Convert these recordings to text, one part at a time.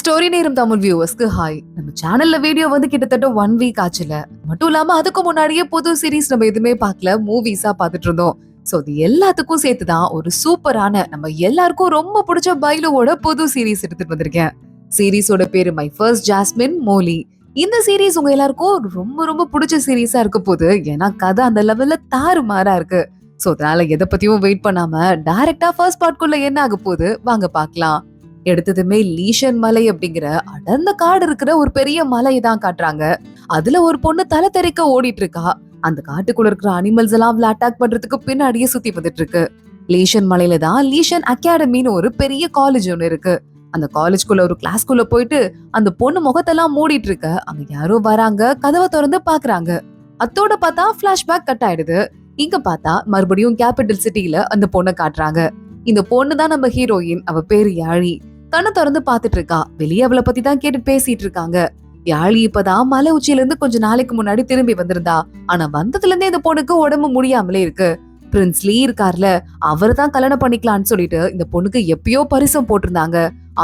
Story நேரம் Tamil வியூவர்ஸ்க்கு hi. நம்ம சேனல்ல வீடியோ வந்து கிட்டத்தட்ட 1 வீக் ஆச்சுல. மட்டும் இல்லாம அதுக்கு முன்னாடியே புது சீரிஸ் நம்ம எதுவுமே பார்க்கல, மூவிஸா பார்த்துட்டு இருந்தோம். சோ இது எல்லாத்துக்கும் சேர்த்துதான் ஒரு சூப்பரான நம்ம எல்லாருக்கும் ரொம்ப பிடிச்ச பைலுவோட புது சீரிஸ் எடுத்துட்டு வந்திருக்கேன். சீரிஸோட பேரு மை ஃபர்ஸ்ட் ஜாஸ்மின் மோலி. இந்த சீரிஸ் உங்க எல்லாருக்கும் ரொம்ப ரொம்ப பிடிச்ச சீரிஸா இருக்க போகுது. ஏன்னா கதை அந்த லெவல்ல தாறுமாறா இருக்கு. சோ அதனால எதை பத்தியும் வெயிட் பண்ணாம டைரக்டா ஃபர்ஸ்ட் பார்ட்குள்ள என்ன ஆக போகுது வாங்க பார்க்கலாம். எடுத்ததுமே லீஷன் மலை அப்படிங்கிற அடர்ந்த காடு இருக்கிற ஒரு பெரிய மலையை தான் காட்டுறாங்க. அதுல ஒரு பொண்ணு தலை தெறிக்க ஓடிட்டு இருக்கா. அந்த காட்டுக்குள்ள இருக்கிற அனிமல்ஸ் எல்லாம் அவளை அட்டாக் பண்றதுக்கு பின்னாடியே சுத்தி வந்துட்டு இருக்கு. லீஷன் மலையில தான் லீஷன் அகாடமின்னு ஒரு பெரிய காலேஜ் ஒண்ணு இருக்கு. அந்த காலேஜ்குள்ள ஒரு கிளாஸ்குள்ள போயிட்டு அந்த பொண்ணு முகத்தெல்லாம் மூடிட்டு இருக்க. அங்க யாரோ வராங்க, கதவை திறந்து பாக்குறாங்க. அத்தோட பார்த்தா பிளாஷ்பேக் கட் ஆயிடுது. இங்க பார்த்தா மறுபடியும் கேபிட்டல் சிட்டில அந்த பொண்ணை காட்டுறாங்க. இந்த பொண்ணு தான் நம்ம ஹீரோயின். அவ பேரு யாழி. கண்ணை திறந்து பாத்துட்டு இருக்கா. வெளியே அவளை பத்தி தான் கேட்டு பேசிட்டு இருக்காங்க. யாழி இப்பதான் மலை உச்சியில இருந்து கொஞ்ச நாளைக்கு முன்னாடி திரும்பி வந்திருந்தா. ஆனா வந்ததுல இருந்தே இந்த பொண்ணுக்கு உடம்பு முடியாமலே இருக்கு. பிரின்ஸ் லீ இருக்கார்ல, அவரை தான் கல்யாணம் பண்ணிக்கலாம்னு சொல்லிட்டு இந்த பொண்ணுக்கு எப்பயோ பரிசம் போட்டிருந்தாங்க.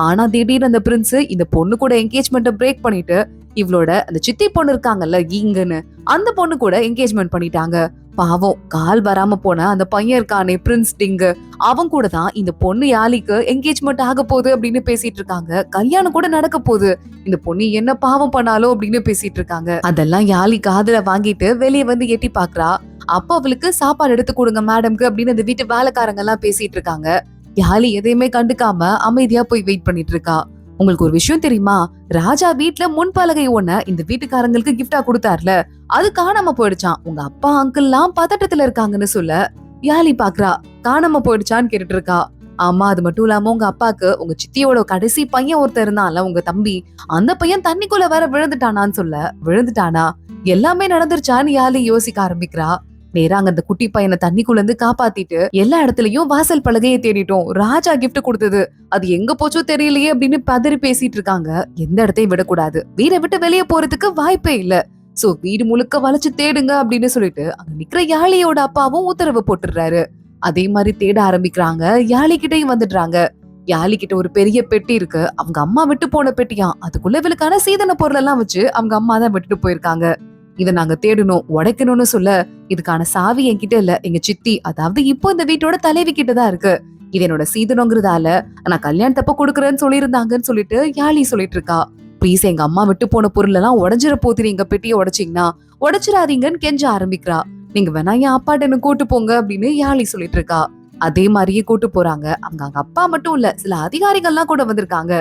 ஆனா திடீர்னு அந்த பிரின்ஸ் இந்த பொண்ணு கூட என்கேஜ்மெண்ட்டை பிரேக் பண்ணிட்டு இவளோட அந்த சித்தி பொண்ணு இருக்காங்கல்ல ஈங்கன்னு, அந்த பொண்ணு கூட என்கேஜ்மெண்ட் பண்ணிட்டாங்க. பாவம், கால் வராம போன அந்த பையன் இருக்கானே பிரின்ஸ் டிங்கு, அவன் கூட தான் இந்த பொண்ணு யாழிக்கு என்கேஜ்மெண்ட் ஆக போகுது அப்படின்னு பேசிட்டு இருக்காங்க. கல்யாணம் கூட நடக்க போகுது. இந்த பொண்ணு என்ன பாவம் பண்ணாலும் அப்படின்னு பேசிட்டு இருக்காங்க. அதெல்லாம் யாழி காதுல வாங்கிட்டு வெளியே வந்து எட்டி பாக்குறா. அப்ப அவளுக்கு சாப்பாடு எடுத்து கொடுங்க மேடம்க்கு அப்படின்னு அந்த வீட்டு வேலைக்காரங்க எல்லாம் பேசிட்டு இருக்காங்க. யாழி எதையுமே கண்டுக்காம அமைதியா போய் வெயிட் பண்ணிட்டு இருக்கா. உங்களுக்கு ஒரு விஷயம் தெரியுமா? ராஜா வீட்ல முன்பலகை ஒண்ண இந்த வீட்டுக்காரங்களுக்கு கிஃப்டா கொடுத்தார்ல, அது காணாம போயிடுச்சான். உங்க அப்பா அங்கிள் எல்லாம் பதட்டத்துல இருக்காங்கன்னு சொல்ல யாழி பாக்குறா. காணாம போயிடுச்சான்னு கேட்டுட்டு இருக்கா. ஆமா, அது மட்டும் இல்லாம உங்க அப்பாக்கு உங்க சித்தியோட கடைசி பையன் ஒருத்தர் இருந்தான்ல, உங்க தம்பி, அந்த பையன் தண்ணிக்குள்ள வேற விழுந்துட்டானான்னு சொல்ல. விழுந்துட்டானா? எல்லாமே நடந்துருச்சான்னு யாழி யோசிக்க ஆரம்பிக்கிறா. நேரா அங்க அந்த குட்டி பையனை தண்ணிக்குள்ள இருந்து காப்பாத்திட்டு எல்லா இடத்துலயும் வாசல் பலகையை தேடிட்டோம். ராஜா கிஃப்ட் கொடுத்தது, அது எங்க போச்சோ தெரியலையே அப்படின்னு பதறி பேசிட்டு இருக்காங்க. எந்த இடத்தையும் விடக்கூடாது, வீடை விட்டு வெளியே போறதுக்கு வாய்ப்பே இல்ல. சோ வீடு முழுக்க வளைச்சு தேடுங்க அப்படின்னு சொல்லிட்டு அங்க நிக்கிற யாழியோட அப்பாவும் உத்தரவு போட்டுறாரு. அதே மாதிரி தேட ஆரம்பிக்கிறாங்க. யாழி கிட்டையும் வந்துடுறாங்க. யாழி கிட்ட ஒரு பெரிய பெட்டி இருக்கு. அவங்க அம்மா விட்டு போன பெட்டியா. அதுக்குள்ள இவளுக்கான சீதன பொருள் எல்லாம் வச்சு அவங்க அம்மா தான் விட்டுட்டு போயிருக்காங்க. இதை நாங்க தேடணும், உடைக்கணும்னு சொல்ல, இதுக்கான சாவி என்கிட்ட இல்ல, எங்க சித்தி, அதாவது இப்போ இந்த வீட்டோட தலைவி கிட்டதான் இருக்கு. இது என்னோட சீதனங்கிறதால நான் கல்யாணத்தப்ப கொடுக்குறேன்னு சொல்லியிருந்தாங்கன்னு சொல்லிட்டு யாழி சொல்லிட்டு இருக்கா. ப்ளீஸ், எங்க அம்மா விட்டு போன பொருள் எல்லாம் உடஞ்சிட போத்துறீங்க, பெட்டியை உடைச்சிங்கன்னா உடைச்சிடாதீங்கன்னு கெஞ்ச ஆரம்பிக்கிறா. நீங்க வேணா என் அப்பாட்ட என்ன கூட்டு போங்க அப்படின்னு யாழி சொல்லிட்டு இருக்கா. அதே மாதிரியே கூட்டு போறாங்க. அவங்க அப்பா மட்டும் இல்ல, சில அதிகாரிகள்லாம் கூட வந்திருக்காங்க.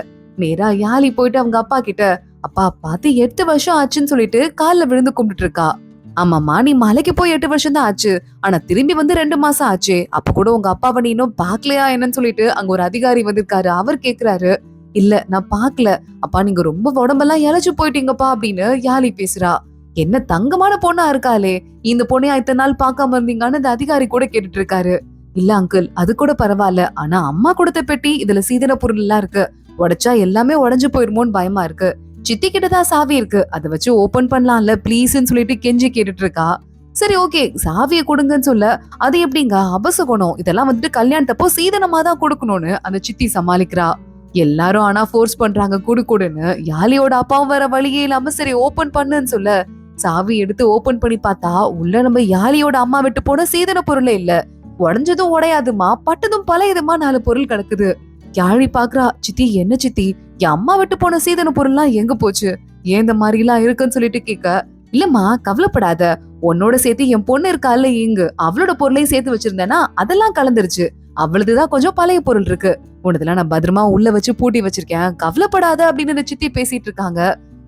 நேரா யாழி போயிட்டு அவங்க அப்பா கிட்ட, அப்பா பார்த்து 8 வருஷம் ஆச்சுன்னு சொல்லிட்டு கால்ல விழுந்து கும்பிட்டு இருக்கா. ஆமாமா, நீ மலைக்கு போய் 8 வருஷம் தான் ஆச்சு, ஆனா திரும்பி வந்து 2 மாசம் ஆச்சு. அப்ப கூட உங்க அப்பாவை நீ இன்னும் பாக்கலையா என்னன்னு சொல்லிட்டு அங்க ஒரு அதிகாரி வந்திருக்காரு. அவர் கேக்குறாரு, இல்ல நான் பாக்கல அப்பா, நீங்க ரொம்ப உடம்பெல்லாம் இழைச்சு போயிட்டீங்கப்பா அப்படின்னு யாழி பேசுறா. என்ன தங்கமான பொண்ணா இருக்காளே, இந்த பொண்ணையா இத்தனை நாள் பாக்காம இருந்தீங்கன்னு அந்த அதிகாரி கூட கேட்டுட்டு இருக்காரு. இல்ல அங்கிள், அது கூட பரவாயில்ல, ஆனா அம்மா கொடுத்த பெட்டி, இதுல சீதன பொருள் எல்லாம் இருக்கு, உடைச்சா எல்லாமே உடைஞ்சு போயிருமோன்னு பயமா இருக்கு. சித்தி கிட்டதான் சாவி இருக்கு, அதை வச்சு ஓபன் பண்ணலாம்ல ப்ளீஸ்ன்னு சொல்லிட்டு கெஞ்சி கேட்டுட்டு இருக்கா. சரி ஓகே, சாவியை கொடுங்கன்னு சொல்ல, அது எப்படிங்க அபசகுணம், இதெல்லாம் வந்துட்டு கல்யாணத்தப்போ சீதனமா தான் கொடுக்கணும்னு அந்த சித்தி சமாளிக்கிறா. எல்லாரும் ஆனா ஃபோர்ஸ் பண்றாங்க கொடுன்னு. யாழியோட அப்பாவும் வேற வழியே இல்லாம சரி ஓபன் பண்ணுன்னு சொல்ல, சாவி எடுத்து ஓபன் பண்ணி பார்த்தா உள்ள நம்ம யாழியோட அம்மா விட்டு போன சீதன பொருளே இல்ல. உடஞ்சதும் உடையாதுமா, பட்டதும் பழையதுமா 4 பொருள் கிடக்குது. யாழி பாக்குறா. சித்தி, என்ன சித்தி, என் அம்மா விட்டு போன சீதன பொருள்லாம் எங்க போச்சு, ஏன் இந்த மாதிரி எல்லாம் இருக்குன்னு சொல்லிட்டு கேட்க, இல்லம்மா கவலைப்படாத, உன்னோட சேர்த்து என் பொண்ணு இருக்கால இங்கு, அவளோட பொருளையும் சேர்த்து வச்சிருந்தேன்னா அதெல்லாம் கலந்துருச்சு, அவளதுதான் கொஞ்சம் பழைய பொருள் இருக்கு, உனதெல்லாம் நான் பத்திரமா உள்ள வச்சு பூட்டி வச்சிருக்கேன், கவலைப்படாத அப்படின்னு அந்த சித்தி பேசிட்டு இருக்காங்க.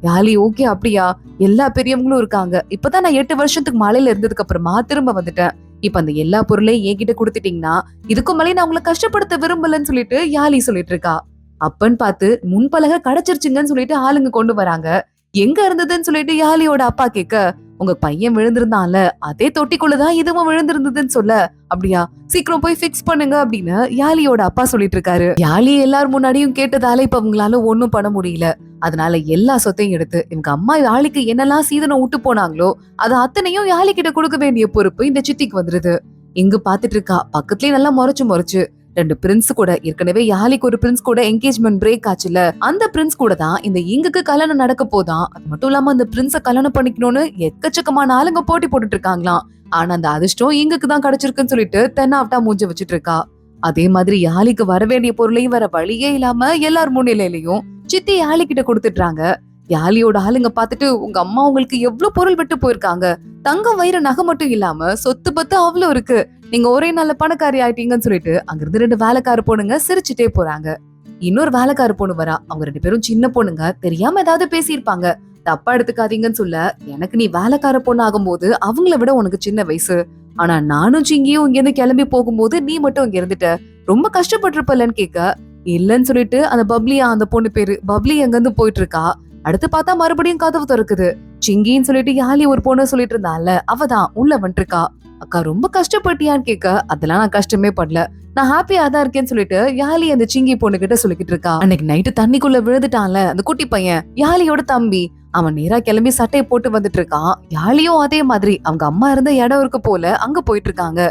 யாழி, ஓகே அப்படியா, எல்லா பெரியவங்களும் இருக்காங்க, இப்பதான் நான் 8 வருஷத்துக்கு மலையில இருந்ததுக்கு அப்புறமா திரும்ப வந்துட்டேன், இப்ப அந்த எல்லா பொருளையும் என்கிட்ட கொடுத்துட்டீங்கன்னா இதுக்கும் மேலே நான் உங்களை கஷ்டப்படுத்த விரும்பலன்னு சொல்லிட்டு யாழி சொல்லிட்டு இருக்கா. அப்பன்னு பார்த்து முன்பலகை கிடைச்சிருச்சுங்கன்னு சொல்லிட்டு ஆளுங்க கொண்டு வராங்க. எங்க இருந்ததுன்னு சொல்லிட்டு யாழியோட அப்பா கேட்க, உங்க பையன் விழுந்திருந்தான்ல அதே தொட்டிக்குள்ளதான் இதுவும் விழுந்திருந்ததுன்னு சொல்ல, அப்படியா, சீக்கிரம் போய் பிக்ஸ் பண்ணுங்க அப்படின்னு யாழியோட அப்பா சொல்லிட்டு இருக்காரு. யாழி எல்லாரும் முன்னாடியும் கேட்டதால இப்ப அவங்களால ஒண்ணும் பண்ண முடியல. அதனால எல்லா சொத்தையும் எடுத்து இவங்க அம்மா யாழிக்கு என்னெல்லாம் சீதனம் விட்டு போனாங்களோ அது அத்தனையும் யாழி கிட்ட கொடுக்க வேண்டிய பொறுப்பு இந்த சித்திக்கு வந்துருது. இங்கு பாத்துட்டு இருக்கா. பக்கத்துலயே நல்லா முறைச்சு 2 பிரின்ஸ் கூட ஏற்கனவே யாலிக்கு ஒரு பிரின்ஸ் கூட என்கேஜ்மெண்ட் பிரேக் ஆச்சுல, அந்த பிரின்ஸ் கூட தான் இந்த இங்குக்கு கல்யாணம் நடக்க போதான். அது மட்டும் இல்லாம அந்த பிரின்ஸ கல்யாணம் பண்ணிக்கணும்னு எக்கச்சக்கமான ஆளுங்க போட்டி போட்டுட்டு இருக்காங்களாம். ஆனா அந்த அதிர்ஷ்டம் இங்குக்கு தான் கிடைச்சிருக்குன்னு சொல்லிட்டு தென்னாவட்டா மூஞ்ச வச்சிட்டு இருக்கா. அதே மாதிரி யாலிக்கு வர வேண்டிய பொருளையும் வர வழியே இல்லாம எல்லார் முன்னிலையிலயும் சித்தி யாலி கிட்ட கொடுத்துட்டாங்க. யாலியோட ஆளுங்க பாத்துட்டு, உங்க அம்மா உங்களுக்கு எவ்வளவு பொருள் விட்டு போயிருக்காங்க, தங்கம் வைர நகை மட்டும் இல்லாம சொத்து பத்து அவ்வளவு இருக்கு, நீங்க ஒரே நல்ல பணக்காரி ஆயிட்டீங்கன்னு சொல்லிட்டு அங்கிருந்து 2 வேலைக்கார பொண்ணுங்க சிரிச்சுட்டே போறாங்க. இன்னொரு வேலைக்கார பொண்ணு வரா. அவங்க 2 பேரும் சின்ன பொண்ணுங்க, தெரியாம ஏதாவது பேசியிருப்பாங்க, தப்பா எடுத்துக்காதீங்கன்னு சொல்ல, எனக்கு நீ வேலைக்கார பொண்ணு ஆகும்போது அவங்கள விட உனக்கு சின்ன வயசு, ஆனா நானும் சிங்கியும் இங்க இருந்து கிளம்பி போகும்போது நீ மட்டும் இங்க இருந்துட்ட, ரொம்ப கஷ்டப்பட்டிருப்பலன்னு கேட்க, இல்லன்னு சொல்லிட்டு அந்த பப்ளியா, அந்த பொண்ணு பேரு பப்ளி எங்க இருந்து போயிட்டு இருக்கா. அடுத்து பார்த்தா மறுபடியும் கதவு திறக்குது. சிங்கின்னு சொல்லிட்டு யாலி ஒரு பொண்ணு சொல்லிட்டு இருந்தால, அவதான் உள்ள வந்துருக்கா. அக்கா ரொம்ப கஷ்டப்பட்டியான்னு கேட்க, அதெல்லாம் நான் கஷ்டமே படல, நான் ஹாப்பியா தான் இருக்கேன்னு சொல்லிட்டு யாலி அந்த சிங்கி பொண்ணு கிட்ட சொல்லிக்கிட்டு இருக்கா. அன்னைக்கு நைட்டு தண்ணிக்குள்ள விழுந்துட்டான்ல அந்த குட்டி பையன், யாலியோட தம்பி, அவன் நேரா கிளம்பி சட்டையை போட்டு வந்துட்டு இருக்கான். யாலியும் அதே மாதிரி அவங்க அம்மா இருந்த இடம் இருக்கு போல அங்க போயிட்டு இருக்காங்க.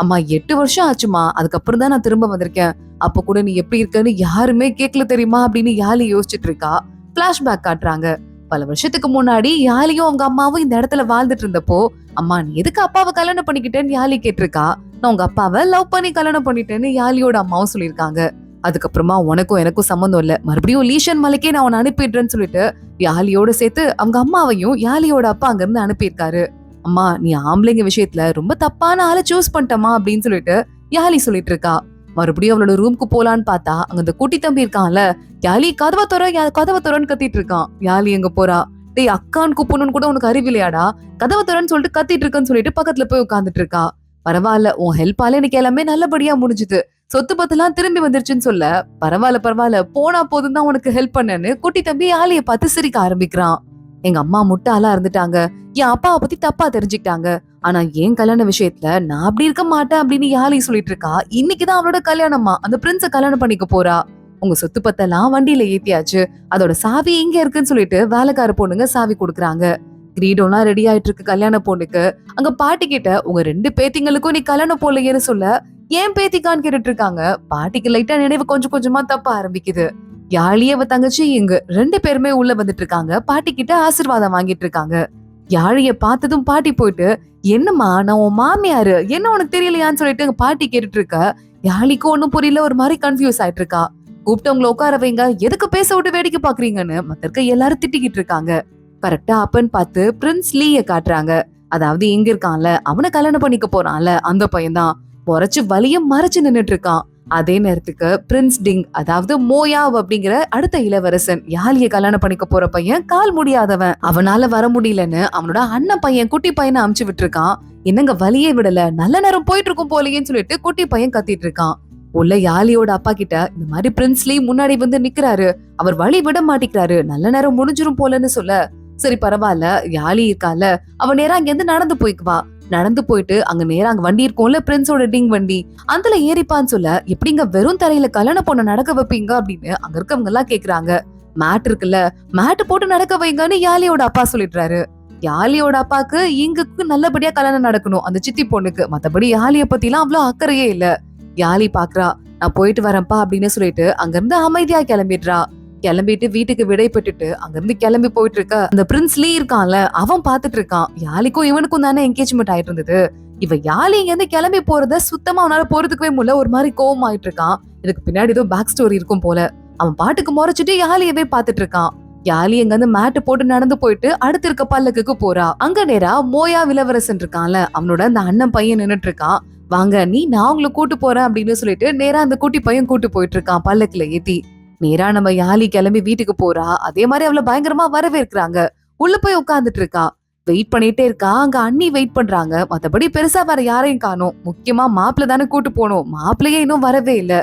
அம்மா 8 வருஷம் ஆச்சுமா, அதுக்கப்புறம் தான் நான் திரும்ப வந்திருக்கேன், அப்ப கூட நீ எப்படி இருக்கன்னு யாருமே கேட்கல தெரியுமா அப்படின்னு யாலி யோசிச்சுட்டு இருக்கா. பிளாஷ்பேக் காட்டுறாங்க. பல வருஷத்துக்கு முன்னாடி யாலியும் அவங்க அம்மாவும் இந்த இடத்துல வாழ்ந்துட்டு இருந்தப்போ, அம்மா நீ எதுக்கு அப்பாவை கல்யாணம் பண்ணிக்கிட்டேன்னு யாலி கேட்டிருக்கா. நான் உங்க அப்பாவை லவ் பண்ணி கல்யாணம் பண்ணிட்டேன்னு யாலியோட அம்மாவும் சொல்லியிருக்காங்க. அதுக்கப்புறமா உனக்கும் எனக்கும் சம்மந்தம் இல்ல, மறுபடியும் லீஷன் மலைக்கே நான் உன்னை அனுப்பிடுறேன்னு சொல்லிட்டு யாலியோட சேர்த்து அவங்க அம்மாவையும் யாலியோட அப்பா அங்க இருந்து அனுப்பியிருக்காரு. அம்மா நீ ஆம்பளைங்க விஷயத்துல ரொம்ப தப்பான ஆளை சூஸ் பண்ணிட்டமா அப்படின்னு சொல்லிட்டு யாலி சொல்லிட்டு இருக்கா. மறுபடியும் அவளோட ரூம்க்கு போலான்னு பார்த்தா அங்க அந்த குட்டி தம்பி இருக்கான்ல, யாலி கதவை துற, கதவை துறன்னு கத்திட்டு இருக்கான். யாலி எங்க போறா, டேய் அக்கான்னு கூப்பிடணும்னு கூட உனக்கு அறிவில்லையாடா, கதவை துறன்னு சொல்லிட்டு கத்திட்டு இருக்கன்னு சொல்லிட்டு பக்கத்துல போய் உட்காந்துட்டு இருக்கா. பரவாயில்ல, உன் ஹெல்ப்பால எனக்கு எல்லாமே நல்லபடியா முடிஞ்சுது, சொத்து பத்துலாம் திரும்பி வந்துருச்சுன்னு சொல்ல, பரவாயில்ல பரவாயில்ல போனா போதும் தான் உனக்கு ஹெல்ப் பண்ணேன்னு குட்டி தம்பி யாலிய பார்த்து சிரிக்க ஆரம்பிக்கிறான். எங்க அம்மா முட்டாளா இருந்துட்டாங்க, என் அப்பாவை பத்தி தப்பா தெரிஞ்சுக்கிட்டாங்க, ஆனா ஏன் கல்யாண விஷயத்துல நான் அப்படி இருக்க மாட்டேன் அப்படின்னு யாலி சொல்லிட்டு இருக்கா. இன்னைக்குதான் அவளோட கல்யாணமா, அந்த பிரின்ஸ கல்யாணம் பண்ணிக்க போறா. உங்க சொத்து பத்தெல்லாம் வண்டியில ஏத்தியாச்சு, அதோட சாவி எங்க இருக்குன்னு சொல்லிட்டு வேலைக்கார பொண்ணுங்க சாவி கொடுக்குறாங்க. கிரீடம்லாம் ரெடி ஆயிட்டு இருக்கு கல்யாண பொண்ணுக்கு. அங்க பாட்டி கிட்ட உங்க 2 பேத்திங்களுக்கும் நீ கல்யாணம் போலையேன்னு சொல்ல, ஏன் பேத்திக்கான்னு கேட்டுட்டு இருக்காங்க. பாட்டிக்கு லைட்டா நினைவு கொஞ்சம் கொஞ்சமா தப்ப ஆரம்பிக்குது. யாழியே அவ தங்கச்சி இங்க 2 பேருமே உள்ள வந்துட்டு இருக்காங்க. பாட்டி கிட்ட ஆசீர்வாதம் வாங்கிட்டு இருக்காங்க. யாழிய பார்த்ததும் பாட்டி போயிட்டு, என்னம்மா நான் உன் மாமியாரு, என்ன உனக்கு தெரியலையான்னு சொல்லிட்டு பாட்டி கேட்டுட்டு இருக்க. யாழிக்கு ஒண்ணும் புரியல, ஒரு மாதிரி கன்ஃபியூஸ் ஆயிட்டு இருக்கா. கூப்பிட்டவங்களை உட்கார வைங்க, எதுக்கு பேச விட்டு வேடிக்கை பாக்குறீங்கன்னு மத்தர்க்க எல்லாரும் திட்டிக்கிட்டு இருக்காங்க. கரெக்டா அப்பன்னு பார்த்து பிரின்ஸ் லீய காட்டுறாங்க. அதாவது இங்க இருக்கான்ல, அவனை கல்யாணம் பண்ணிக்க போறான்ல அந்த பையன்தான். முறைச்சு வலிய மறைச்சு நின்னுட்டு இருக்கான். அதே நேரத்துக்கு பிரின்ஸ் டிங், அதாவது மோயாவ் அப்படிங்கிற அடுத்த இளவரசன், யாழிய கல்யாணம் பண்ணிக்க போற பையன், கால் முடியாதவன், அவனால வர முடியலன்னு அவனோட அண்ணன் பையன் குட்டி பையனை அமுச்சு விட்டு இருக்கான். என்னங்க வலியே விடல, நல்ல நேரம் போயிட்டு இருக்கும் போலயேன்னு சொல்லிட்டு குட்டி பையன் கத்திட்டு இருக்கான். உள்ள யாழியோட அப்பா கிட்ட இந்த மாதிரி பிரின்ஸ்லி முன்னாடி வந்து நிக்கிறாரு, அவர் வழி விட மாட்டேங்கிறாரு, நல்ல நேரம் முடிஞ்சிரும் போலன்னு சொல்ல, சரி பரவாயில்ல யாழி இருக்கால, அவ நேரா அங்க இருந்து நடந்து போய்க்குவா, நடந்து போயிட்டு அங்க நேரா அங்க வண்டி இருக்கும்ல பிரின்ஸோட டிங் வண்டி, அதுல ஏறிப்பான்னு சொல்ல, எப்படிங்க வெறும் தரையில கல்யாணம் பொண்ண நடக்க வைப்பீங்க அப்படின்னு அங்க இருக்கவங்க எல்லாம் கேக்குறாங்க. மேட் இருக்குல்ல, மேட் போட்டு நடக்க வைங்கன்னு யாழியோட அப்பா சொல்லிடுறாரு. யாழியோட அப்பாக்கு இங்குக்கு நல்லபடியா கல்யாணம் நடக்கணும் அந்த சித்தி பொண்ணுக்கு, மத்தபடி யாழிய பத்தி எல்லாம் அவ்வளவு அக்கறையே இல்ல. யாழி பாக்குறா, நான் போயிட்டு வரேன்ப்பா அப்படின்னு சொல்லிட்டு அங்க இருந்து அமைதியா கிளம்பிடுறா. கிளம்பிட்டு வீட்டுக்கு விடை பெற்றுட்டு அங்க இருந்து கிளம்பி போயிட்டு இருக்க அந்த பிரின்ஸ் லீ இருக்கான்ல, அவன் பாத்துட்டு இருக்கான். யாழிக்கும் இவனுக்கும் தானே என்கேஜ்மெண்ட் ஆயிட்டு இருந்தது. இவ யாழி இங்க இருந்து கிளம்பி போறத சுத்தமா அவனால போறதுக்கவே முடியல, ஒரு மாதிரி கோவம் ஆயிட்டு இருக்கான். இதுக்கு பின்னாடி ஏதோ பேக் ஸ்டோரி இருக்கும் போல. அவன் பாட்டுக்கு முறைச்சிட்டு யாழியவே பாத்துட்டு இருக்கான். யாழி எங்க இருந்து மேட்டு போட்டு நடந்து போயிட்டு அடுத்து இருக்க பல்லக்குக்கு போறா. அங்க நேரா மோயா இளவரசன் இருக்கான்ல, அவனோட அந்த அண்ணன் பையன் நின்னுட்டு இருக்கான். வாங்க நீ, நான் உங்களை கூட்டு போறேன் அப்படின்னு சொல்லிட்டு நேரா அந்த குட்டி பையன் கூட்டு போயிட்டு இருக்கான் பல்லக்குல ஏத்தி. நேரா நம்ம யாழி கிளம்பி வீட்டுக்கு போறா. அதே மாதிரி அவளை பயங்கரமா வரவேற்கிறாங்க. உள்ள போய் உட்கார்ந்துட்டு இருக்கா. வெயிட் பண்ணிட்டே இருக்கா. அங்க அண்ணி வெயிட் பண்றாங்க. மத்தபடி பெருசா வேற யாரையும் காணோம். முக்கியமா மாப்பிள்ள தானே கூட்டு போனோம், மாப்பிள்ளையே இன்னும் வரவே இல்ல.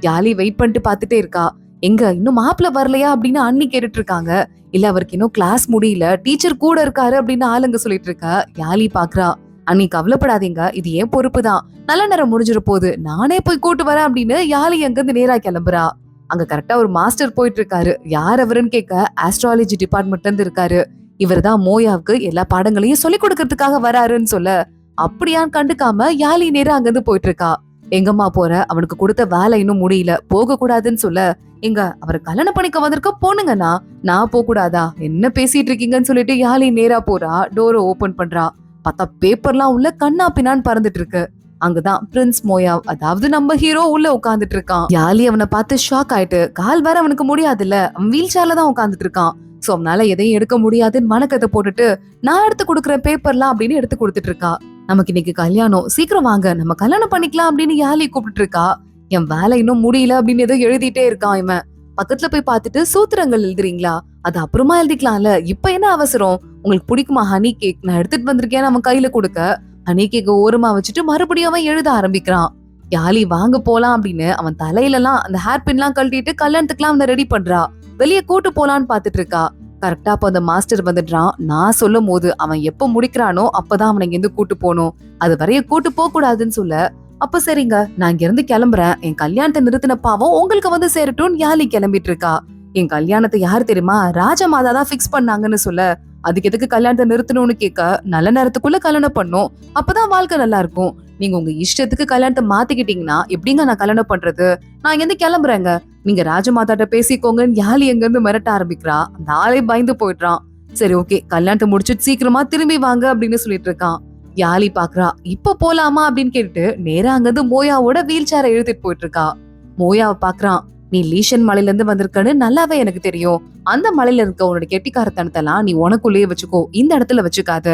யாழி வெயிட் பண்ணிட்டு பாத்துட்டே இருக்கா. எங்க இன்னும் மாப்பிள்ள வரலையா அப்படின்னு அண்ணி கேட்டுட்டு இருக்காங்க. இல்ல அவருக்கு இன்னும் கிளாஸ் முடியல, டீச்சர் கூட இருக்காரு அப்படின்னு ஆளுங்க சொல்லிட்டு இருக்க. யாழி பாக்குறா. அண்ணி கவலைப்படாதீங்க, இது ஏன் பொறுப்பு தான், நல்ல நேரம் முடிஞ்சிட போகுது, நானே போய் கூட்டு வரேன் அப்படின்னு யாழி அங்க இருந்து நேரா கிளம்புறா. அங்க கரெக்டா ஒரு மாஸ்டர் போயிட்டு இருக்காரு. யார் அவருன்னு கேட்க, ஆஸ்ட்ராலஜி டிபார்ட்மெண்ட்ல இருந்து இருக்காரு. இவர் தான் மோயாவுக்கு எல்லா பாடங்களையும் சொல்லி கொடுக்கறதுக்காக வராருன்னு சொல்ல, அப்படியான்னு கண்டுக்காம யாழி நேரா அங்க இருந்து போயிட்டு இருக்கா. எங்கம்மா போற, அவனுக்கு கொடுத்த வேலை இன்னும் முடியல, போக கூடாதுன்னு சொல்ல, எங்க அவரை கல்யாணம் பண்ணிக்க வந்திருக்க பொண்ணுங்கண்ணா, நான் போக கூடாதா, என்ன பேசிட்டு இருக்கீங்கன்னு சொல்லிட்டு யாழி நேரா போறா, டோரை ஓபன் பண்றா. பார்த்தா பேப்பர்லாம் உள்ள கண்ணா பின்னான்னு பறந்துட்டு இருக்கு. அங்கதான் பிரின்ஸ் மோயாவ், அதாவது நம்ம ஹீரோ உள்ள உட்கார்ந்துட்டு இருக்கான். யாழி அவனை பார்த்து ஷாக் ஆயிட்டு, கால் வேற அவனுக்கு முடியாதுல்ல, அவன் வீல் சேர்ல தான் உட்கார்ந்துட்டு இருக்கான். சோ அவனால எதையும் எடுக்க முடியாதுன்னு மனக்கத்தை போட்டுட்டு, நான் எடுத்து கொடுக்குற பேப்பர்லாம் அப்படின்னு எடுத்து கொடுத்துட்டு இருக்கா. நமக்கு இன்னைக்கு கல்யாணம், சீக்கிரம் வாங்க நம்ம கல்யாணம் பண்ணிக்கலாம் அப்படின்னு யாழி கூப்பிட்டு இருக்கா. என் வேலை இன்னும் முடியல அப்படின்னு ஏதோ எழுதிட்டே இருக்கான் இவன். பக்கத்துல போய் பார்த்துட்டு, சூத்திரங்கள் எழுதுறீங்களா, அது அப்புறமா எழுதிக்கலாம்ல, இப்ப என்ன அவசரம், உங்களுக்கு பிடிக்குமா ஹனி கேக், நான் எடுத்துட்டு வந்திருக்கேன் அவன் கையில கொடுக்க. ஹனி கேக்க ஓரமா வச்சுட்டு மறுபடியும் அவன் எழுத ஆரம்பிக்கிறான். யாழி வாங்க போலாம் அப்படின்னு அவன் தலையில எல்லாம் அந்த ஹேர் பின் எல்லாம் கழட்டிட்டு கல்யாணத்துக்குலாம் அவனை ரெடி பண்றா. வெளியே கூட்டு போலான்னு பாத்துட்டு இருக்கா. கரெக்டா அப்ப அந்த மாஸ்டர் வந்துடுறான். நான் சொல்லும் போது அவன் எப்ப முடிக்கிறானோ அப்பதான் அவனை இங்க கூட்டு போகணும், அது வரைய கூட்டு போக கூடாதுன்னு சொல்ல, அப்ப சரிங்க நான் இங்க இருந்து கிளம்புறேன், என் கல்யாணத்தை நிறுத்தின பாவம் உங்களுக்கு வந்து சேரட்டும்னு யாழி கிளம்பிட்டு இருக்கா. என் கல்யாணத்தை யாரு தெரியுமா, ராஜமாதா தான் பிக்ஸ் பண்ணாங்கன்னு சொல்ல, அதுக்கு எதுக்கு கல்யாணத்தை நிறுத்தணும்னு கேட்க, நல்ல நேரத்துக்குள்ள கல்யாணம் பண்ணும், அப்பதான் வாழ்க்கை நல்லா இருக்கும், நீங்க உங்க இஷ்டத்துக்கு கல்யாணத்தை மாத்திக்கிட்டீங்கன்னா எப்படிங்க நான் கல்யாணம் பண்றது, நான் இங்க இருந்து கிளம்புறேங்க, நீங்க ராஜமாதாட்ட பேசிக்கோங்கன்னு யாழி எங்க இருந்து மிரட்ட ஆரம்பிக்கிறா. அந்த ஆளே பயந்து போயிடுறான். சரி ஓகே கல்யாணத்தை முடிச்சுட்டு சீக்கிரமா திரும்பி வாங்க அப்படின்னு சொல்லிட்டு இருக்கான். யாழி பாக்குறா, இப்ப போலாமா அப்படின்னு கேட்டு நேரா அங்கிருந்து மோயாவோட வீல் சேரை இழுத்துட்டு போயிட்டு இருக்கா. மோயாவை பாக்குறான். நீ லீஷன் மலையில இருந்து வந்திருக்கன்னு நல்லாவே எனக்கு தெரியும், அந்த மலையில இருக்க உன்னோட கெட்டிக்காரத்தனத்தெல்லாம் நீ உனக்குள்ளேயே வச்சுக்கோ, இந்த இடத்துல வச்சுக்காத,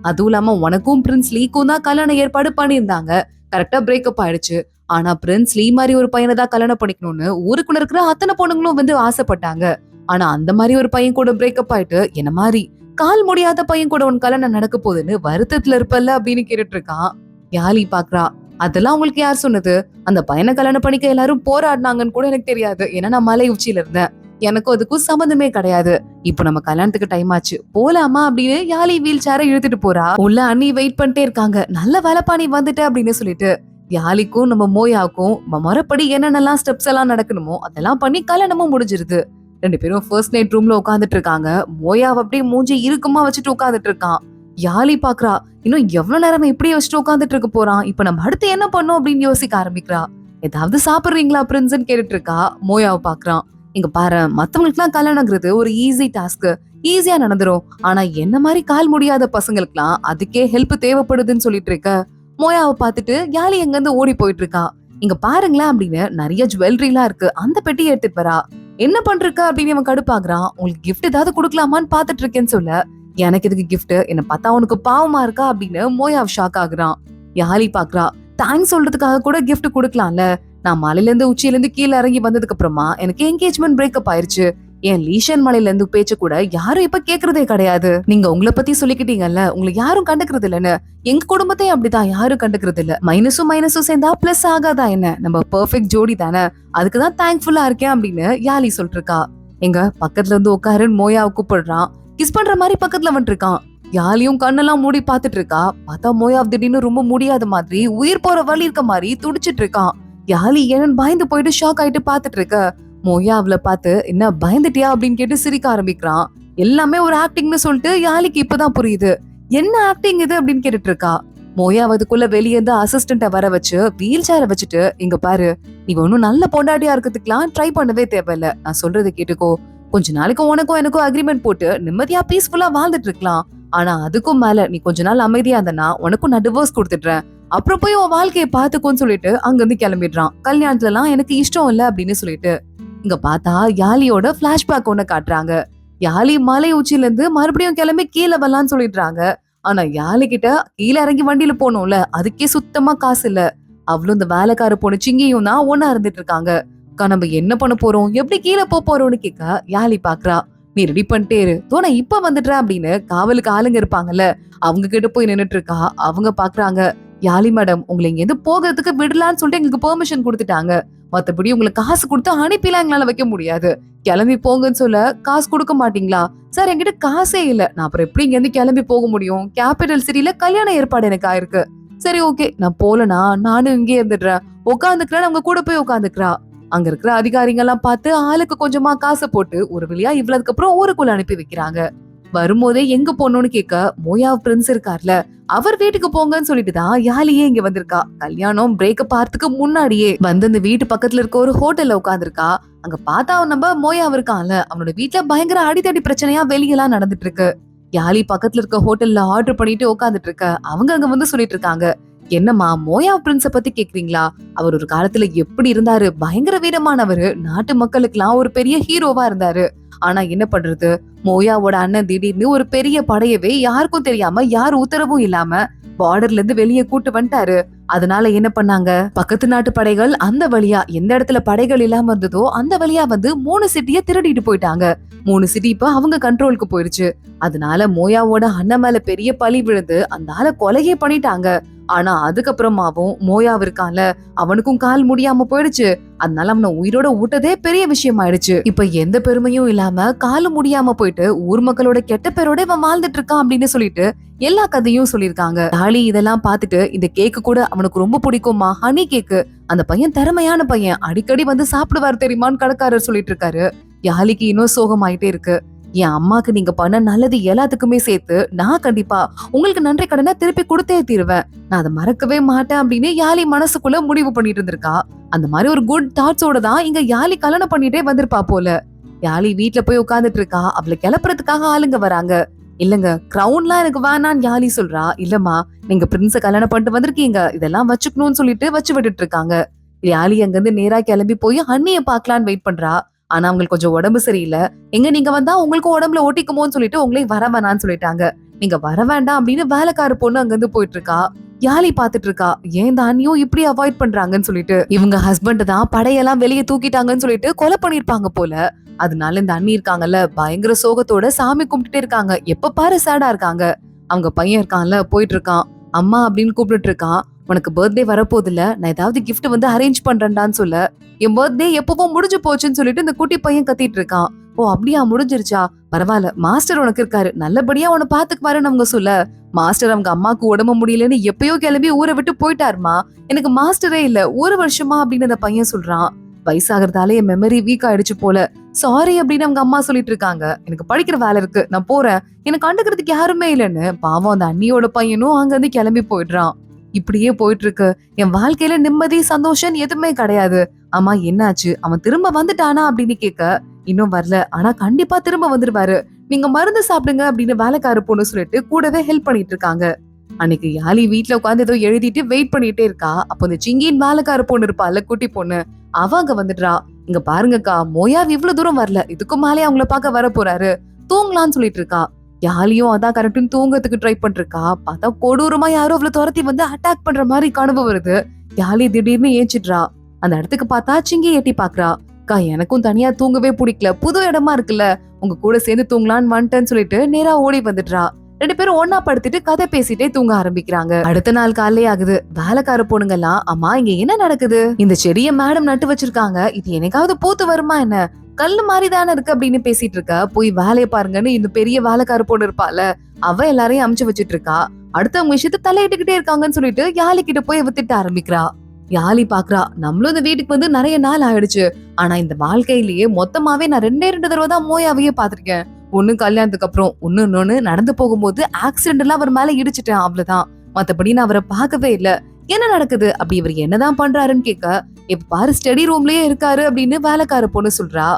அதுவும் இல்லாம உனக்கும் பிரின்ஸ் லீக்கும் தான் கல்யாண ஏற்பாடு பண்ணியிருந்தாங்க, கரெக்டா பிரேக்கப் ஆயிடுச்சு. ஆனா பிரின்ஸ் லீ மாதிரி ஒரு பையனை தான் கல்யாணம் பண்ணிக்கணும்னு ஊருக்குள்ள இருக்கிற அத்தனை பொண்ணுங்களும் வந்து ஆசைப்பட்டாங்க. ஆனா அந்த மாதிரி ஒரு பையன் கூட பிரேக்கப் ஆயிட்டு என்ன மாதிரி கால் முடியாத பையன் கூட உன் கல்யாணம் நடக்க போகுதுன்னு வருத்தத்துல இருப்பல்ல அப்படின்னு கேட்டுட்டு இருக்கான். யாழி பாக்குறா. அதெல்லாம் உங்களுக்கு யார் சொன்னது, அந்த பையனை கல்யாணம் பண்ணிக்க எல்லாரும் போராடினாங்கன்னு கூட எனக்கு தெரியாது, ஏன்னா நான் மலை உச்சியில இருந்தேன், எனக்கும் அதுக்கும் சம்பந்தமே கிடையாது, இப்போ நம்ம கல்யாணத்துக்கு டைம் ஆச்சு போலாமா அப்படின்னு யாழி வீல் சேரை இழுத்துட்டு போறா. உள்ள அண்ணி வெயிட் பண்ணிட்டே இருக்காங்க. நல்ல வேலைப்பாணி வந்துட்டு அப்படின்னு சொல்லிட்டு யாழிக்கும் நம்ம மோயாவுக்கும் முறைப்படி என்னென்னலாம் ஸ்டெப்ஸ் எல்லாம் நடக்கணுமோ அதெல்லாம் பண்ணி கல்யாணமும் முடிஞ்சிருது. ரெண்டு பேரும் ஃபர்ஸ்ட் நைட் ரூம்ல உட்காந்துட்டு இருக்காங்க. மோயாவை அப்படியே மூஞ்சி இறுக்கமா வச்சுட்டு உட்காந்துட்டு இருக்கான். யாழி பாக்குறா, இன்னும் எவ்வளவு நேரம் இப்படியே வச்சுட்டு உட்காந்துட்டு இருக்க போறான், இப்ப நம்ம அடுத்து என்ன பண்ணோம் அப்படின்னு யோசிக்க ஆரம்பிக்கிறா. ஏதாவது சாப்பிடுறீங்களா பிரின்ஸ்ன்னு கேட்டுட்டு இருக்கா. மோயாவை பாக்குறான். இங்க பாரு, மத்தவங்களுக்கு எல்லாம் கல்யாணங்கிறது ஒரு ஈஸி டாஸ்க், ஈஸியா நடந்துரும், ஆனா என்ன மாதிரி கால் முடியாத பசங்களுக்கு எல்லாம் அதுக்கே ஹெல்ப் தேவைப்படுதுன்னு சொல்லிட்டு இருக்க. மோயாவை பார்த்துட்டு யாழி எங்க இருந்து ஓடி போயிட்டு இருக்கா. இங்க பாருங்களேன் அப்படின்னு நிறைய ஜுவல்லரி எல்லாம் இருக்கு, அந்த பெட்டியை எடுத்துட்டு வரா. என்ன பண்றக்க அப்படின்னு அவன் கடுப்பாக்குறான். உங்களுக்கு கிஃப்ட் ஏதாவது கொடுக்கலாமான்னு பாத்துட்டு இருக்கேன்னு சொல்ல, எனக்கு இதுக்கு கிஃப்ட், என்ன பார்த்தா உனக்கு பாவமா இருக்கா அப்படின்னு மோயாவ் ஷாக் ஆகுறான். யாழி பாக்குறா. தேங்க்ஸ் சொல்றதுக்காக கூட கிஃப்ட் கொடுக்கலாம்ல, நான் மலையில இருந்து உச்சியில இருந்து கீழே இறங்கி வந்ததுக்கு அப்புறமா எனக்கு என்கேஜ்மெண்ட் பிரேக்கப் ஆயிருச்சு, என் லீஷன் மலையில இருந்து பேச்சு கூட யாரும் இப்ப கேக்குறதே கிடையாது, நீங்க உங்களை பத்தி சொல்லிக்கிட்டீங்கல்ல, உங்களை யாரும் கண்டுக்கிறது இல்லன்னு, எங்க குடும்பத்தையும் அப்படிதான் யாரும் கண்டுக்கிறது இல்ல, மைனஸும் சேர்ந்தா பிளஸ் ஆகாதா என்ன, நம்ம பெர்ஃபெக்ட் ஜோடி தானே, அதுக்குதான் தேங்க்ஃபுல்லா இருக்கேன் அப்படின்னு யாழி சொல்லிட்டு இருக்கா. எங்க பக்கத்துல இருந்து உட்காருன்னு மோயாவை கூப்பிடுறான். கிஸ் பண்ற மாதிரி பக்கத்துல வந்துட்டு இருக்கான். யாழியும் கண்ணெல்லாம் மூடி பாத்துட்டு இருக்கா. பார்த்தா மோயாவ் திடீர்னு ரொம்ப முடியாத மாதிரி உயிர் போற வழி இருக்க மாதிரி துடிச்சிட்டு இருக்கான். யாழி என்னன்னு பயந்து போயிட்டு ஷாக் ஆயிட்டு பாத்துட்டு இருக்க. மோயாவ்ல பார்த்து என்ன பயந்துட்டியா அப்படின்னு கேட்டு சிரிக்க ஆரம்பிக்கிறான். எல்லாமே ஒரு ஆக்டிங்னு சொல்லிட்டு யாழிக்கு இப்பதான் புரியுது. என்ன ஆக்டிங் இது அப்படின்னு கேட்டுட்டு இருக்கா. மோயாவ் அதுக்குள்ள வெளியே இருந்து அசிஸ்டண்ட வர வச்சு வீல் சேரை வச்சுட்டு, இங்க பாரு, நீ ஒன்னும் நல்ல பொண்டாட்டியா இருக்கிறதுக்குலாம் ட்ரை பண்ணவே தேவையில்ல, நான் சொல்றதை கேட்டுக்கோ, கொஞ்ச நாளைக்கு உனக்கும் எனக்கும் அக்ரிமெண்ட் போட்டு நிம்மதியா பீஸ்ஃபுல்லா வாழ்ந்துட்டு இருக்கலாம், ஆனா அதுக்கும் மேல நீ கொஞ்ச நாள் அமைதியா இருந்தனா உனக்கும் நான் டிவோர்ஸ் கொடுத்துடுறேன், அப்புறம் போய் உன் வாழ்க்கையை பாத்துக்கோன்னு சொல்லிட்டு அங்க இருந்து கிளம்பிடுறான். கல்யாணத்துல எல்லாம் எனக்கு இஷ்டம் இல்ல அப்படின்னு சொல்லிட்டு. இங்க பார்த்தா யாழியோட பிளாஷ்பேக் ஒண்ணு காட்டுறாங்க. யாழி மலை உச்சியில இருந்து மறுபடியும் கிளம்பி கீழே வரலான்னு சொல்லிடுறாங்க. ஆனா யாழி கிட்ட கீழே இறங்கி வண்டியில போனோம்ல, அதுக்கே சுத்தமா காசு இல்ல. அவ்வளவு இந்த வேலைக்கார பொண்ணு சிங்கியும் தான் ஒன்னா இருந்துட்டு இருக்காங்க. நம்ம என்ன பண்ண போறோம், எப்படி கீழே போறோம்னு கேட்க யாழி பாக்குறா. நீ ரெடி பண்ணிட்டே இரு, தோண இப்ப வந்துடுற அப்படின்னு காவலுக்கு ஆளுங்க இருப்பாங்கல்ல, அவங்க கிட்ட போய் நின்னுட்டு இருக்கா. அவங்க பாக்குறாங்க, யாழி மேடம் உங்களை இங்க இருந்து போகிறதுக்கு விடலான்னு சொல்லிட்டு எங்களுக்கு பெர்மிஷன் கொடுத்துட்டாங்க, மத்தபடி உங்களுக்கு காசு கொடுத்து அனுப்பிலாம் எங்களால வைக்க முடியாது, கிளம்பி போங்கன்னு சொல்ல காசு கொடுக்க மாட்டீங்களா, சார் என்கிட்ட காசே இல்ல, நான் அப்புறம் எப்படி இங்க இருந்து கிளம்பி போக முடியும், கேபிட்டல் சிட்டில கல்யாண ஏற்பாடு எனக்கு ஆயிருக்கு, சரி ஓகே நான் போலனா நானும் இங்கே இருந்துடுறேன், உட்காந்துக்கிறேன், அவங்க கூட போய் உட்காந்துக்கிறா. அங்க இருக்கிற அதிகாரிங்க எல்லாம் பார்த்து ஆளுக்கு கொஞ்சமா காசை போட்டு ஒரு வழியா இவ்வளவுக்கு அப்புறம் ஊருக்குள்ள அனுப்பி வைக்கிறாங்க. வரும்போதே எங்க போகணும்னு கேட்க மோயா பிரின்ஸ் இருக்கார்ல அவர் வீட்டுக்கு போங்கன்னு சொல்லிட்டு தான் யாழியே இங்க வந்திருக்கா. கல்யாணம் பிரேக்கப் ஆறதுக்கு முன்னாடியே வந்து இந்த வீட்டு பக்கத்துல இருக்க ஒரு ஹோட்டல்ல உட்காந்துருக்கா. அங்க பார்த்தா நம்ம மோயா இருக்கான்ல அவனோட வீட்டுல பயங்கர அடிதடி பிரச்சனையா வெளியெல்லாம் நடந்துட்டு இருக்கு. யாழி பக்கத்துல இருக்க ஹோட்டல்ல ஆர்டர் பண்ணிட்டு உட்காந்துட்டு இருக்க. அவங்க அங்க வந்து சொல்லிட்டு இருக்காங்க, என்னம்மா மோயா பிரின்ஸ பத்தி கேக்குறீங்களா? அவர் ஒரு காலத்துல எப்படி இருந்தாரு, பயங்கர வீரமானவரு, நாட்டு மக்களுக்கு எல்லாம் ஒரு பெரிய ஹீரோவா இருந்தாரு. ஆனா என்ன பண்றது, மோயாவோட அண்ணன் திடீர்னு ஒரு பெரிய படையவே யாருக்கும் தெரியாம யார் உத்தரவும் இல்லாம பார்டர்ல இருந்து வெளியே கூட்டு வந்துட்டாரு. அதனால என்ன பண்ணாங்க, பக்கத்து நாட்டு படைகள் அந்த வழியா எந்த இடத்துல படைகள் இல்லாம இருந்ததோ அந்த வழியா வந்து 3 சிட்டிய திருடிட்டு போயிட்டாங்க. 3 சிட்டி இப்ப அவங்க கண்ட்ரோலுக்கு போயிருச்சு. அதனால மோயாவோட அண்ணன் மேல பெரிய பழி விழுந்து அந்த ஆளை கொலையே பண்ணிட்டாங்க. ஆனா அதுக்கப்புறமாவும் மோயா இருக்கான்ல அவனுக்கும் கால் முடியாம போயிடுச்சு. அதனால அவனை உயிரோட விட்டதே பெரிய விஷயம் ஆயிடுச்சு. இப்ப எந்த பெருமையும் இல்லாம காலு முடியாம போயிட்டு ஊர் மக்களோட கெட்ட பேரோட இவன் வாழ்ந்துட்டு இருக்கான் அப்படின்னு சொல்லிட்டு எல்லா கதையும் சொல்லிருக்காங்க. யாழி இதெல்லாம் பாத்துட்டு இந்த கேக்கு கூட அவனுக்கு ரொம்ப பிடிக்குமா, ஹனி கேக்கு. அந்த பையன் திறமையான பையன், அடிக்கடி வந்து சாப்பிடுவார் தெரியுமான்னு கடைக்காரர் சொல்லிட்டு இருக்காரு. யாழிக்கு இன்னும் சோகமாயிட்டே இருக்கு. என் அம்மாக்கு நீங்க பண்ண நல்லது எல்லாத்துக்குமே சேர்த்து நான் கண்டிப்பா உங்களுக்கு நன்றி கடனை திருப்பி கொடுத்தே தீருவேன், நான் அதை மறக்கவே மாட்டேன் அப்படின்னு யாழி மனசுக்குள்ள முடிவு பண்ணிட்டு இருந்திருக்கா. அந்த மாதிரி ஒரு குட் தாட்ஸோட தான் இங்க யாழி கல்யாணம் பண்ணிட்டே வந்திருப்பா போல. யாழி வீட்டுல போய் உட்கார்ந்துட்டு இருக்கா. அவளை கிளப்புறதுக்காக ஆளுங்க வராங்க. இல்லங்க கிரவுன்லாம் எனக்கு வேணான்னு யாழி சொல்றா. இல்லம்மா நீங்க பிரின்ஸ கல்யாணம் பண்ணிட்டு வந்திருக்கீங்க, இதெல்லாம் வச்சுக்கணும்னு சொல்லிட்டு வச்சு விட்டுட்டு இருக்காங்க. யாழி அங்க இருந்து நேரா கிளம்பி போய் அண்ணிய பாக்கலான்னு வெயிட் பண்றா. ஆனா அவங்களுக்கு கொஞ்சம் உடம்பு சரியில்லை. எங்க நீங்க வந்தா உங்களுக்கு உடம்புல ஒட்டிக்குமோன்னு சொல்லிட்டு உங்களே வர வேணான்னு சொல்லிட்டாங்க. நீங்க வர வேண்டாம் அப்படின்னு வேலைக்கார பொண்ணு அங்க இருந்து போயிட்டு இருக்கா. யாழி பாத்துட்டு இருக்கா, ஏன் இந்த அண்ணியும் இப்படி அவாய்ட் பண்றாங்கன்னு சொல்லிட்டு. இவங்க ஹஸ்பண்ட் தான் படையெல்லாம் வெளியே தூக்கிட்டாங்கன்னு சொல்லிட்டு கொலை பண்ணிருப்பாங்க போல. அதனால இந்த அண்ணி இருக்காங்கல்ல பயங்கர சோகத்தோட சாமி கும்பிட்டுட்டே இருக்காங்க. எப்ப பாரு சேடா இருக்காங்க. அவங்க பையன் இருக்கான்ல போயிட்டு இருக்கான். அம்மா அப்படின்னு கூப்பிட்டு இருக்கான். உனக்கு பர்த்டே வரப்போகுது இல்ல, நான் ஏதாவது கிஃப்ட் வந்து அரேஞ்ச் பண்றேன்டான்னு சொல்ல, என் பர்த்டே எப்பவும் முடிஞ்சு போச்சுன்னு சொல்லிட்டு இந்த குட்டி பையன் கத்திட்டு இருக்கான். ஓ அப்படியா, முடிஞ்சிருச்சா, பரவாயில்ல, மாஸ்டர் உனக்கு இருக்காரு, நல்லபடியா உன்னை பாத்துக்குவாருன்னு அவங்க சொல்ல, மாஸ்டர் அவங்க அம்மாக்கு உடம்பு முடியலன்னு எப்பயோ கிளம்பி ஊரை விட்டு போயிட்டாருமா, எனக்கு மாஸ்டரே இல்ல 1 வருஷமா அப்படின்னு அந்த பையன் சொல்றான். வயசாகிறதால என் மெமரி வீக் ஆயிடுச்சு போல, சாரி அப்படின்னு அவங்க அம்மா சொல்லிட்டு இருக்காங்க. எனக்கு படிக்கிற வேலை இருக்கு, நான் போறேன், எனக்கு கண்டுக்கிறதுக்கு யாருமே இல்லைன்னு பாவம் அந்த அண்ணியோட பையனும் அங்க இருந்து கிளம்பி போயிடுறான். இப்படியே போயிட்டு இருக்கு. என் வாழ்க்கையில நிம்மதி சந்தோஷம் எதுவுமே கிடையாது. ஆமா என்னாச்சு, அவன் திரும்ப வந்துட்டானா அப்படின்னு கேட்க, இன்னும் வரல, ஆனா கண்டிப்பா திரும்ப வந்துருவாரு, நீங்க மருந்து சாப்பிடுங்க அப்படின்னு வேலைக்கார பொண்ணு சொல்லிட்டு கூடவே ஹெல்ப் பண்ணிட்டு இருக்காங்க. அன்னைக்கு யாழி வீட்டுல உட்காந்து ஏதோ எழுதிட்டு வெயிட் பண்ணிட்டே இருக்கா. அப்போ இந்த சிங்கின் வேலைக்கார பொண்ணு இருப்பால குட்டி பொண்ணு, அவ அங்க வந்துடுறா. இங்க பாருங்கக்கா, மோயா இவ்வளவு தூரம் வரல, இதுக்கும் மேலே அவங்கள பார்க்க வர போறாரு, தூங்கலான்னு சொல்லிட்டு இருக்கா. யாழியும் அதான் கரெக்டுன்னு தூங்கறதுக்கு ட்ரை பண்ணிருக்கா. பார்த்தா கொடூரமா யாரோ அவளை துரத்தி வந்து அட்டாக் பண்ற மாதிரி கனவு வருது. யாழி திடீர்னு ஏஞ்சிடுறா. அந்த இடத்துக்கு பார்த்தா சிங்கி எட்டி பாக்குறா. அக்கா எனக்கும் தனியா தூங்கவே பிடிக்கல, புது இடமா இருக்குல்ல, உங்க கூட சேர்ந்து தூங்கலான்னு வந்துட்டேன்னு சொல்லிட்டு நேரா ஓடி வந்துடுறா. 2 பேரும் ஒன்னா படுத்துட்டு கதை பேசிட்டே தூங்க ஆரம்பிக்கிறாங்க. அடுத்த நாள் காலையே ஆகுது. வேலைக்கார பொண்ணுங்க எல்லாம், அம்மா இங்க என்ன நடக்குது, இந்த செடியை மேடம் நட்டு வச்சிருக்காங்க, இது என்னைக்காவது பூத்து வருமா என்ன, கல்லு மாதிரி தானே இருக்கு அப்படின்னு பேசிட்டு இருக்க, போய் வேலையை பாருங்கன்னு இந்த பெரிய வேலைக்கார பொண்ணு இருப்பால அவ எல்லாரையும் அமுச்சு வச்சிட்டு இருக்கா. அடுத்தவங்க விஷயத்த தலையிட்டுக்கிட்டே இருக்காங்கன்னு சொல்லிட்டு யாழி கிட்ட போய் வித்திட்டு ஆரம்பிக்கிறா. யாழி பாக்குறா, நம்மளும் இந்த வீட்டுக்கு வந்து நிறைய நாள் ஆயிடுச்சு, ஆனா இந்த வாழ்க்கையிலேயே மொத்தமாவே நான் 2 தடவை தான் மோயாவையே பாத்திருக்கேன். ஒண்ணு கல்யாணத்துக்கு அப்புறம், இன்னொன்னு நடந்து போகும்போது ஆக்சிடென்ட்லாம் அவர் மேல இடிச்சிட்டேன், அவ்வளவுதான், மத்தபடி நான் அவரை பார்க்கவே இல்ல. என்ன நடக்குது, அப்படி இவர் என்னதான் பண்றாருன்னு கேட்க, இப்ப பாரு ஸ்டடி ரூம்லயே இருக்காரு அப்படின்னு வேலைக்கார பொண்ணு சொல்றா.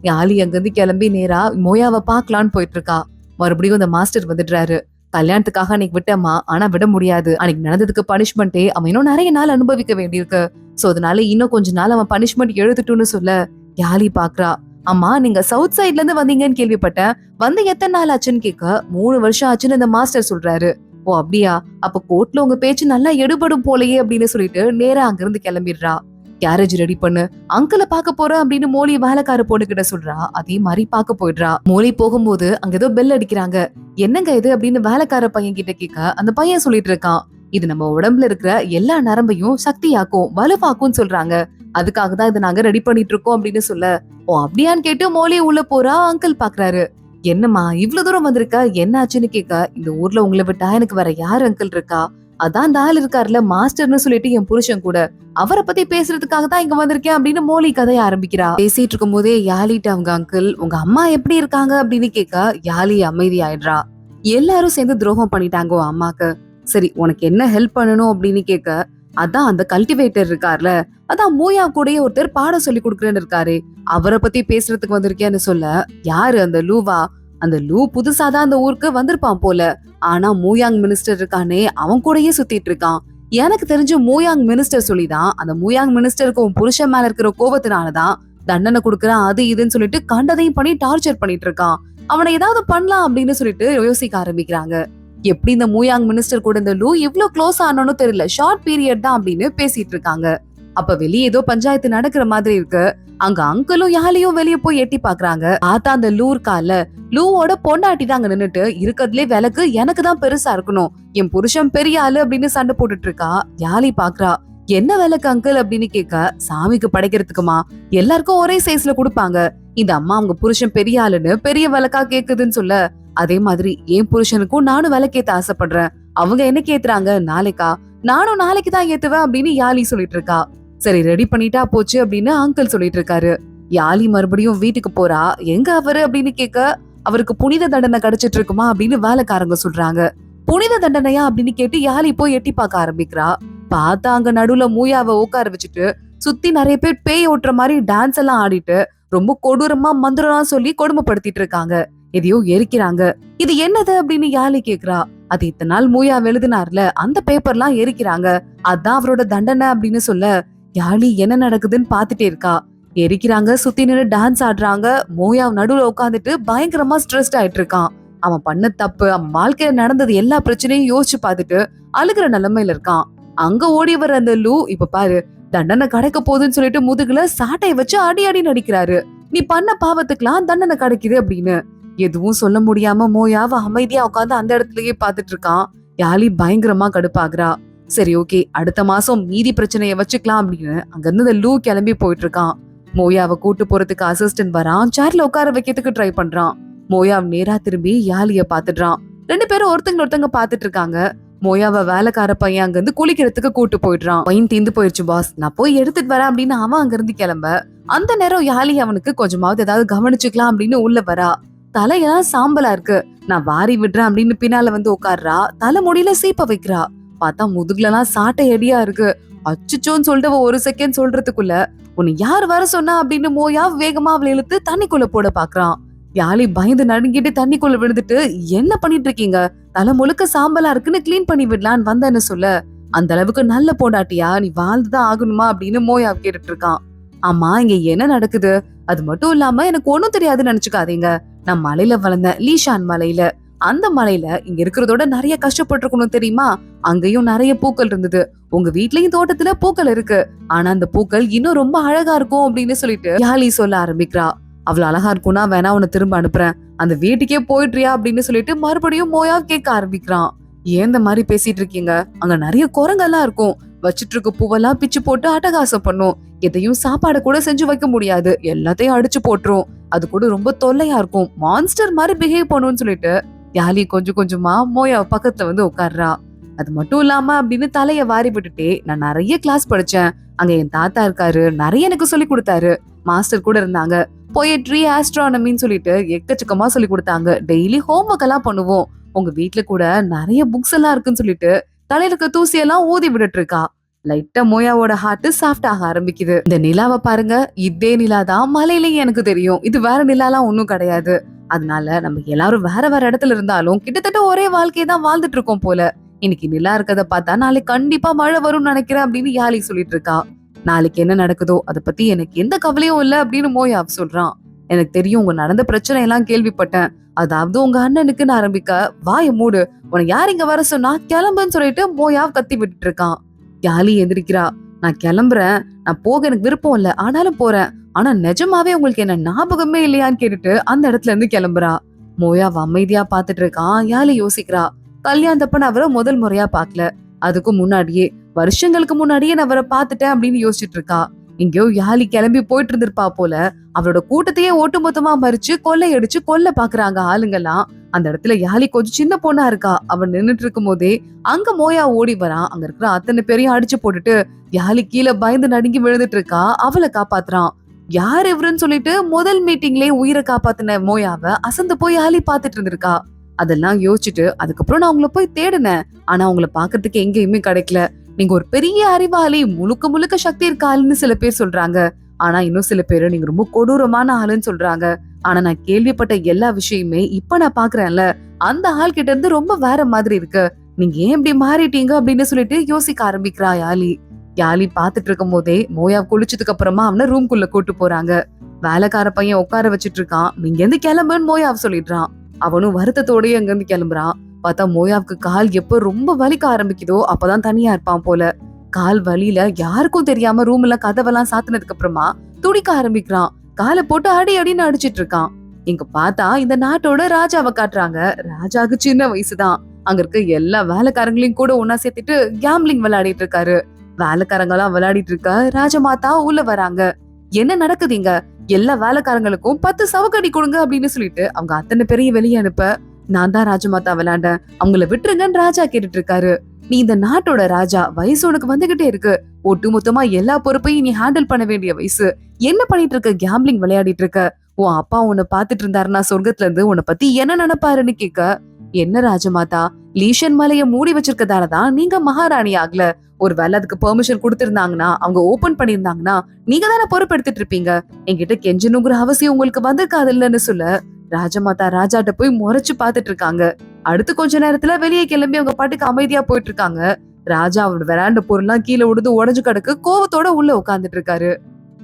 யாழி அங்கிருந்து கிளம்பி நேரா மோயாவை பாக்கலான்னு போயிட்டு இருக்கா. மறுபடியும் அந்த மாஸ்டர் வந்துடுறாரு. கல்யாணத்துக்காக அன்னைக்கு விட்டம்மா, ஆனா விட முடியாது, அன்னைக்கு நடந்ததுக்கு பனிஷ்மெண்டே அவன் இன்னும் நிறைய நாள் அனுபவிக்க வேண்டியிருக்கு, சோ அதனால இன்னும் கொஞ்ச நாள் அவன் பனிஷ்மெண்ட் எழுதுட்டும்னு சொல்ல, யாழி பாக்குறா. அம்மா நீங்க சவுத் சைட்ல இருந்து வந்தீங்கன்னு கேள்விப்பட்டேன், வந்து எத்தனை நாள் ஆச்சுன்னு கேட்க, 3 வருஷம் ஆச்சுன்னு இந்த மாஸ்டர் சொல்றாரு. ஓ அப்படியா, அப்ப கோர்ட்ல உங்க பேச்சு நல்லா எடுபடும் போலயே அப்படின்னு சொல்லிட்டு நேரா அங்கிருந்து கிளம்பிடுறா. கேரேஜ் ரெடி பண்ணு, அங்கிள பாக்க போறேன் அப்படின்னு மோலி வேலைக்கார பொண்ணு கிட்ட சொல்றா. அதே மாதிரி பாக்க போயிடுறா. மோலி போகும்போது அங்க ஏதோ பெல் அடிக்கிறாங்க. என்னங்க இது அப்படின்னு வேலைக்கார பையன் கிட்ட கேட்க, அந்த பையன் சொல்லிட்டு இருக்கான், இது நம்ம உடம்புல இருக்கிற எல்லா நரம்பையும் சக்தியாக்கும் வலுவாக்கும் சொல்றாங்க, அதுக்காக தான் இதை நாங்க ரெடி பண்ணிட்டு இருக்கோம் அப்படின்னு சொல்ல, ஓ அப்படியான்னு கேட்டு மோலி உள்ள போறா. அங்கிள் பாக்குறாரு. என்னம்மா இவ்வளவு தூரம் வந்திருக்க, என்ன ஆச்சுன்னு கேட்க, இந்த ஊர்ல உங்களை விட்டா எனக்கு வேற யாரு அங்கிள் இருக்கா, அதான் அந்த ஆள் இருக்காருல மாஸ்டர்னு சொல்லிட்டு என் புருஷன் கூட, அவரை பத்தி பேசுறதுக்காக தான் இங்க வந்திருக்கேன் அப்படின்னு மோலி கதைய ஆரம்பிக்கிறா. பேசிட்டு இருக்கும் போதே யாழிட்ட அவங்க அங்கிள் உங்க அம்மா எப்படி இருக்காங்க அப்படின்னு கேட்க யாழி அமைதி ஆயிடுறா. எல்லாரும் சேர்ந்து துரோகம் பண்ணிட்டாங்க உன் அம்மாக்கு. சரி உனக்கு என்ன ஹெல்ப் பண்ணணும் அப்படின்னு கேட்க, அதான் அந்த கல்டிவேட்டர் இருக்கார்ல, அதான் மூயா கூடயே ஒருத்தர் பாடம் சொல்லி கொடுக்குறேன்னு இருக்காரு, அவரை பத்தி பேசுறதுக்கு வந்திருக்கேன்னு சொல்ல, யாரு அந்த லூவா? அந்த லூ புதுசாதான் அந்த ஊருக்கு வந்திருப்பான் போல. ஆனா மூயாங் மினிஸ்டர் இருக்கானே அவன் கூடயே சுத்திட்டு இருக்கான். எனக்கு தெரிஞ்சு மூயாங் மினிஸ்டர் சொல்லிதான் அந்த மூயாங் மினிஸ்டருக்கு உன் புருஷன் மேல இருக்கிற கோபத்தினாலதான் தண்டனை கொடுக்கறான் அது இதுன்னு சொல்லிட்டு கண்டதையும் பண்ணி டார்ச்சர் பண்ணிட்டு இருக்கான். அவனை ஏதாவது பண்ணலாம் அப்படின்னு சொல்லிட்டு யோசிக்க ஆரம்பிக்கிறாங்க. எப்படி இந்த மூயாங் மினிஸ்டர் கூட இந்த லூ இவ்ளோ க்ளோஸ் ஆனோன்னு தெரியல, ஷார்ட் பீரியட் தான் அப்படின்னு பேசிட்டு இருக்காங்க. அப்ப வெளியே ஏதோ பஞ்சாயத்து நடக்கிற மாதிரி இருக்கு. அங்க அங்கிளும் யாழையும் வெளியே போய் எட்டி பாக்குறாங்க. ஆத்தா அந்த லூ இருக்கால, லூவோட பொண்டாட்டி தான் அங்க நின்னுட்டு இருக்கதுலே விளக்கு எனக்கு தான் பெருசா இருக்கணும், என் புருஷன் பெரிய ஆளு அப்படின்னு சண்டை போட்டுட்டு இருக்கா. யாழி பாக்குறா, என்ன விளக்கு அங்கிள் அப்படின்னு கேட்க, சாமிக்கு படைக்கிறதுக்குமா, எல்லாருக்கும் ஒரே சைஸ்ல கொடுப்பாங்க. இந்த அம்மா அவங்க புருஷன் பெரிய ஆளுன்னு பெரிய விளக்கா கேக்குதுன்னு சொல்ல, அதே மாதிரி என் புருஷனுக்கும் நானும் விளக்கேத்த ஆசைப்படுறேன், அவங்க என்ன கேத்துறாங்க நாளைக்கா, நானும் நாளைக்கு தான் ஏத்துவேன் அப்படின்னு யாழி சொல்லிட்டு இருக்கா. சரி ரெடி பண்ணிட்டா போச்சு அப்படின்னு அங்கிள் சொல்லிட்டு இருக்காரு. யாழி மறுபடியும் வீட்டுக்கு போறா. எங்க அவரு அப்படின்னு கேட்க, அவருக்கு புனித தண்டனை கிடைச்சிட்டு இருக்குமா அப்படின்னு வேலைக்காரங்க சொல்றாங்க. புனித தண்டனையா அப்படின்னு கேட்டு யாழி போய் எட்டி பார்க்க ஆரம்பிக்கிறா. பார்த்தா அங்க நடுவுல மூயாவை உட்கார வச்சுட்டு சுத்தி நிறைய பேர் பேய் ஓட்டுற மாதிரி டான்ஸ் எல்லாம் ஆடிட்டு ரொம்ப கொடூரமா மந்திரம் சொல்லி கொடுமைப்படுத்திட்டு இருக்காங்க. எதையோ எரிக்கிறாங்க. இது என்னது அப்படின்னு யாழி கேக்குறா. அது இத்தனை நாள் மூயா எழுதினார்ல அந்த பேப்பர்லாம் எரிக்கிறாங்க, அதான் அவரோட தண்டனை அப்படின்னு சொல்ல, யாழி என்ன நடக்குதுன்னு பாத்துட்டே இருக்கா. எரிக்கிறாங்க, சுத்தி நின்று டான்ஸ் ஆடுறாங்க. மோயா நடுவுல உட்காந்துட்டு பயங்கரமா ஸ்ட்ரெஸ்ட் ஆயிட்டு இருக்கான். அவன் பண்ண தப்பு, அவன் வாழ்க்கையில நடந்தது எல்லா பிரச்சனையும் யோசிச்சு பார்த்துட்டு அழுகிற நிலைமையில இருக்கான். அங்க ஓடி வர அந்த லூ இப்ப பாரு தண்டனை கிடைக்க போகுதுன்னு சொல்லிட்டு முதுகுல சாட்டையை வச்சு அடி அடி நடிக்கிறாரு. நீ பண்ண பாவத்துக்குலாம் தண்டனை கிடைக்குது அப்படின்னு. எதுவும் சொல்ல முடியாம மோயாவ அமைதியா உட்காந்து அந்த இடத்துலயே பாத்துட்டு இருக்கான். யாழி பயங்கரமா கடுப்பாகுறா. சரி ஓகே அடுத்த மாசம் மீதி பிரச்சனைய வச்சுக்கலாம் அப்படின்னு அங்க இருந்து லூ கிளம்பி போயிட்டு இருக்கான். மோயாவை கூட்டு போறதுக்கு அசிஸ்டன்ட் வரான். சேர்ல உட்கார வைக்கிறதுக்கு ட்ரை பண்றான். மோயாவ் நேரா திரும்பி யாழிய பாத்துடுறான். ரெண்டு பேரும் ஒருத்தங்க பாத்துட்டு இருக்காங்க. மோயாவ வேலைக்கார பையன் அங்க இருந்து குளிக்கிறதுக்கு கூட்டு போயிடுறான். பையன் தீந்து போயிடுச்சு பாஸ், நான் போய் எடுத்துட்டு வரேன் அப்படின்னு அவன் அங்க இருந்து கிளம்ப, அந்த நேரம் யாழி அவனுக்கு கொஞ்சமாவது ஏதாவது கவனிச்சுக்கலாம் அப்படின்னு உள்ள வரா. தலையெல்லாம் சாம்பலா இருக்கு, நான் வாரி விடுறேன் அப்படின்னு பின்னால வந்து உட்கார்றா. தலை முடியில சீப்ப வைக்கிறா. பார்த்தா முதுகுல எல்லாம் சாட்டை அடியா இருக்கு. அச்சுச்சோன்னு சொல்லிட்டு ஒரு செகண்ட் சொல்றதுக்குள்ள உன்னை யார் வர சொன்னா அப்படின்னு மோயா வேகமா அவளை இழுத்து தண்ணிக்குள்ள போட பாக்குறான். யாழி பயந்து நடுங்கிட்டு தண்ணிக்குள்ள விழுந்துட்டு, என்ன பண்ணிட்டு இருக்கீங்க, தலை முழுக்க சாம்பலா இருக்குன்னு கிளீன் பண்ணி விடலான்னு வந்தேன்னு சொல்ல, அந்த அளவுக்கு நல்ல பொண்டாட்டியா, நீ வாழ்ந்துதான் ஆகணுமா அப்படின்னு மோயா கேட்டுட்டு இருக்கான். ஆமா இங்க என்ன நடக்குது, அது மட்டும் இல்லாம எனக்கு ஒண்ணும் தெரியாதுன்னு நினைச்சுக்காதீங்க, நான் மலையில வளர்ந்தேன், லீஷான் மலையில. அந்த மலையில இங்க இருக்கிறதோட நிறைய கஷ்டப்பட்டிருக்கணும் தெரியுமா, அங்கேயும் நிறைய பூக்கள் இருந்தது, உங்க வீட்லயும் தோட்டத்துல பூக்கள் இருக்கு, ஆனா அந்த பூக்கள் இன்னும் ரொம்ப அழகா இருக்கும் அப்படின்னு சொல்லிட்டு யாழி சொல்ல ஆரம்பிக்கிறா. அவ்வளவு அழகா இருக்கும்னா வேணா உன்னை திரும்ப அனுப்புறேன், அந்த வீட்டுக்கே போயிட்றியா அப்படின்னு சொல்லிட்டு மறுபடியும் மோயா கேட்க ஆரம்பிக்கிறான். ஏன் இந்த மாதிரி பேசிட்டு இருக்கீங்க, அங்க நிறைய குரங்கெல்லாம் இருக்கும், வச்சிட்டு இருக்க பூவெல்லாம் பிச்சு போட்டு அட்டகாசம் பண்ணும், எதையும் சாப்பாடு கூட செஞ்சு வைக்க முடியாது, எல்லாத்தையும் அடிச்சு போட்டுரும், அது கூட ரொம்ப தொல்லையா இருக்கும், மான்ஸ்டர் மாதிரி பிஹேவ் பண்ணுன்னு சொல்லிட்டு யாழி கொஞ்சம் கொஞ்சமா மோயா பக்கத்துல வந்து உட்கார்றா. அது மட்டும் இல்லாம அப்படின்னு தலைய வாரி விட்டுட்டே, நான் நிறைய கிளாஸ் படிச்சேன், அங்க என் தாத்தா இருக்காரு, நிறைய எனக்கு சொல்லி கொடுத்தாரு, மாஸ்டர் கூட இருந்தாங்க, போயட்ரி ஆஸ்ட்ரானமின்னு சொல்லிட்டு எக்கச்சக்கமா சொல்லி கொடுத்தாங்க, டெய்லி ஹோம்ஒர்க் எல்லாம் பண்ணுவோம், உங்க வீட்டுல கூட நிறைய புக்ஸ் எல்லாம் இருக்குன்னு சொல்லிட்டு தலையில இருக்க தூசி எல்லாம் ஊதி விட்டுட்டு இருக்கா. லைட்டா மோயாவோட ஹார்ட் சாஃப்ட் ஆக ஆரம்பிக்குது. இந்த நிலாவை பாருங்க, இதே நிலாதான் மலையிலயும் எனக்கு தெரியும், இது வேற நிலாலாம் ஒண்ணும் கிடையாது, அதனால நம்ம எல்லாரும் வேற வேற இடத்துல இருந்தாலும் கிட்டத்தட்ட ஒரே வாழ்க்கையை தான் வாழ்ந்துட்டு இருக்கோம் போல, இன்னைக்கு நிலா இருக்கத பார்த்தா நாளைக்கு கண்டிப்பா மழை வரும்னு நினைக்கிறேன் அப்படின்னு யாழி சொல்லிட்டு இருக்கா. நாளைக்கு என்ன நடக்குதோ அத பத்தி எனக்கு எந்த கவலையும் இல்ல அப்படின்னு மோயாவ் சொல்றான். எனக்கு தெரியும் உங்க நடந்த பிரச்சனை எல்லாம் கேள்விப்பட்டேன், அதாவது உங்க அண்ணனுக்குன்னு ஆரம்பிக்க, வாய மூடு, உனக்கு யார் இங்க வர சொன்னா, கிளம்புன்னு சொல்லிட்டு மோயாவ் கத்தி விட்டுட்டு இருக்கான். யாழி எந்திரிக்கிறா. நான் கிளம்புறேன், நான் போக எனக்கு விருப்பம் இல்ல, ஆனாலும் போறேன், ஆனா நிஜமாவே உங்களுக்கு என்ன ஞாபகமே இல்லையான்னு கேட்டுட்டு அந்த இடத்துல இருந்து கிளம்புறா. மோயாவ் அமைதியா பாத்துட்டு இருக்கான். யாழி யோசிக்கிறா. கல்யாணத்தப்ப நான் அவரை முதல் முறையா பாக்கல, அதுக்கும் முன்னாடியே வருஷங்களுக்கு முன்னாடியே நான் அவரை பாத்துட்டேன் அப்படின்னு யோசிச்சுட்டு இருக்கா. எங்கேயோ யாழி கிளம்பி போயிட்டு இருந்திருப்பா போல. அவளோட கூட்டத்தையே ஒட்டுமொத்தமா மறிச்சு கொள்ளையடிச்சு கொல்ல பாக்குறாங்க ஆளுங்கெல்லாம். அந்த இடத்துல யாழி கொஞ்சம் சின்ன பொண்ணா இருக்கா. அவன் நின்னுட்டு இருக்கும் போதே அங்க மோயா ஓடி வரான். அங்க இருக்கிற அத்தனை பேரையும் அடிச்சு போட்டுட்டு யாழி கீழே பயந்து நடுங்கி விழுந்துட்டு இருக்கா. அவளை காப்பாத்துறான். யார் இவருன்னு சொல்லிட்டு முதல் மீட்டிங்லயே உயிரை காப்பாத்தின மோயாவ அசந்து போய் யாழி பாத்துட்டு இருந்திருக்கா. அதெல்லாம் யோசிச்சுட்டு அதுக்கப்புறம் நான் உங்களை போய் தேடினேன். ஆனா உங்களை பாக்குறதுக்கு எங்கேயுமே கிடைக்கல. நீங்க ஒரு பெரிய அறிவாளி, முழுக்க முழுக்க சக்தி இருக்க ஆளுன்னு சில பேர் சொல்றாங்க. ஆனா இன்னும் சில பேரு நீங்க ரொம்ப கொடூரமான ஆளுன்னு சொல்றாங்க. ஆனா நான் கேள்விப்பட்ட எல்லா விஷயமே இப்ப நான் பாக்குறேன்ல, அந்த ஆள் கிட்ட இருந்து ரொம்ப வேற மாதிரி இருக்கு. நீங்க ஏன் இப்படி மாறிட்டீங்க அப்படின்னு சொல்லிட்டு யோசிக்க ஆரம்பிக்கிறா யாழி. யாழி பாத்துட்டு இருக்கும் போதே மோயா குளிச்சதுக்கு அப்புறமா அவனை ரூம்குள்ள கூட்டு போறாங்க. வேலைக்கார பையன் உட்கார வச்சிட்டு இருக்கான். நீங்க எந்த கிளம்புன்னு மோயாவ் சொல்லிடுறான். அவனும் வருத்தத்தோடய அங்க இருந்து கிளம்புறான். பார்த்தா மோயாவுக்கு கால் எப்ப ரொம்ப வலிக்க ஆரம்பிக்குதோ அப்பதான் தனியா இருப்பான் போல. கால் வலியில யாருக்கும் தெரியாம ரூம்ல கதவெல்லாம் சாத்தினதுக்கு அப்புறமா துடிக்க ஆரம்பிக்கிறான். காலை போட்டு அடி அடின்னு அடிச்சிட்டு இருக்கான். இங்க பார்த்தா இந்த நாட்டோட ராஜாவை காட்டுறாங்க. ராஜாவுக்கு சின்ன வயசுதான். அங்க இருக்க எல்லா வேலைக்காரங்களையும் கூட ஒன்னா சேர்த்துட்டு கேம்லிங் விளையாடிட்டு இருக்காரு. வேலைக்காரங்க எல்லாம் விளையாடிட்டு இருக்க ராஜமாதா உள்ள வராங்க. என்ன நடக்குதுங்க? எல்லா வேலைக்காரங்களுக்கும் 10 சவக்கடி கொடுங்க அப்படின்னு சொல்லிட்டு அவங்க அத்தனை பேரையும் வெளியே அனுப்ப, நான் தான் ராஜமாதா விளையாண்டேன், அவங்கள விட்டுருங்கன்னு ராஜா கேட்டுட்டு இருக்காரு. நீ இந்த நாட்டோட ராஜா, வயசு உனக்கு வந்துகிட்டே இருக்கு. ஒட்டு மொத்தமா எல்லா பொறுப்பையும் நீ ஹேண்டில் பண்ண வேண்டிய வயசு. என்ன பண்ணிட்டு இருக்க? கேம்லிங் விளையாடிட்டு இருக்க. உன் அப்பா உன்னை பாத்துட்டு இருந்தாருன்னா சொர்க்கத்துல இருந்து உன்னை பத்தி என்ன நினைப்பாருன்னு கேட்க, என்ன ராஜமாதா, லீஷன் மலைய மூடி வச்சிருக்கதாலதான் நீங்க மகாராணி ஆகல. ஒரு வேலை அதுக்கு பெர்மிஷன் கொடுத்திருந்தாங்கன்னா, அவங்க ஓபன் பண்ணிருந்தாங்கன்னா நீங்க தானே பொறுப்பெடுத்துட்டு இருப்பீங்க. என்கிட்ட கெஞ்சனுங்கிற அவசியம் உங்களுக்கு வந்திருக்காது இல்லன்னு சொல்ல, ராஜமாதா ராஜாட்ட போய் முறைச்சு பாத்துட்டு இருக்காங்க. அடுத்து கொஞ்ச நேரத்துல வெளியே கிளம்பி அவங்க பாட்டுக்கு அமைதியா போயிட்டு இருக்காங்க. ராஜா அவரோட விளையாண்ட பொருள்லாம் கீழே உடுது உடஞ்சு கிடக்கு கோவத்தோட உள்ள உட்கார்ந்துட்டு இருக்காரு.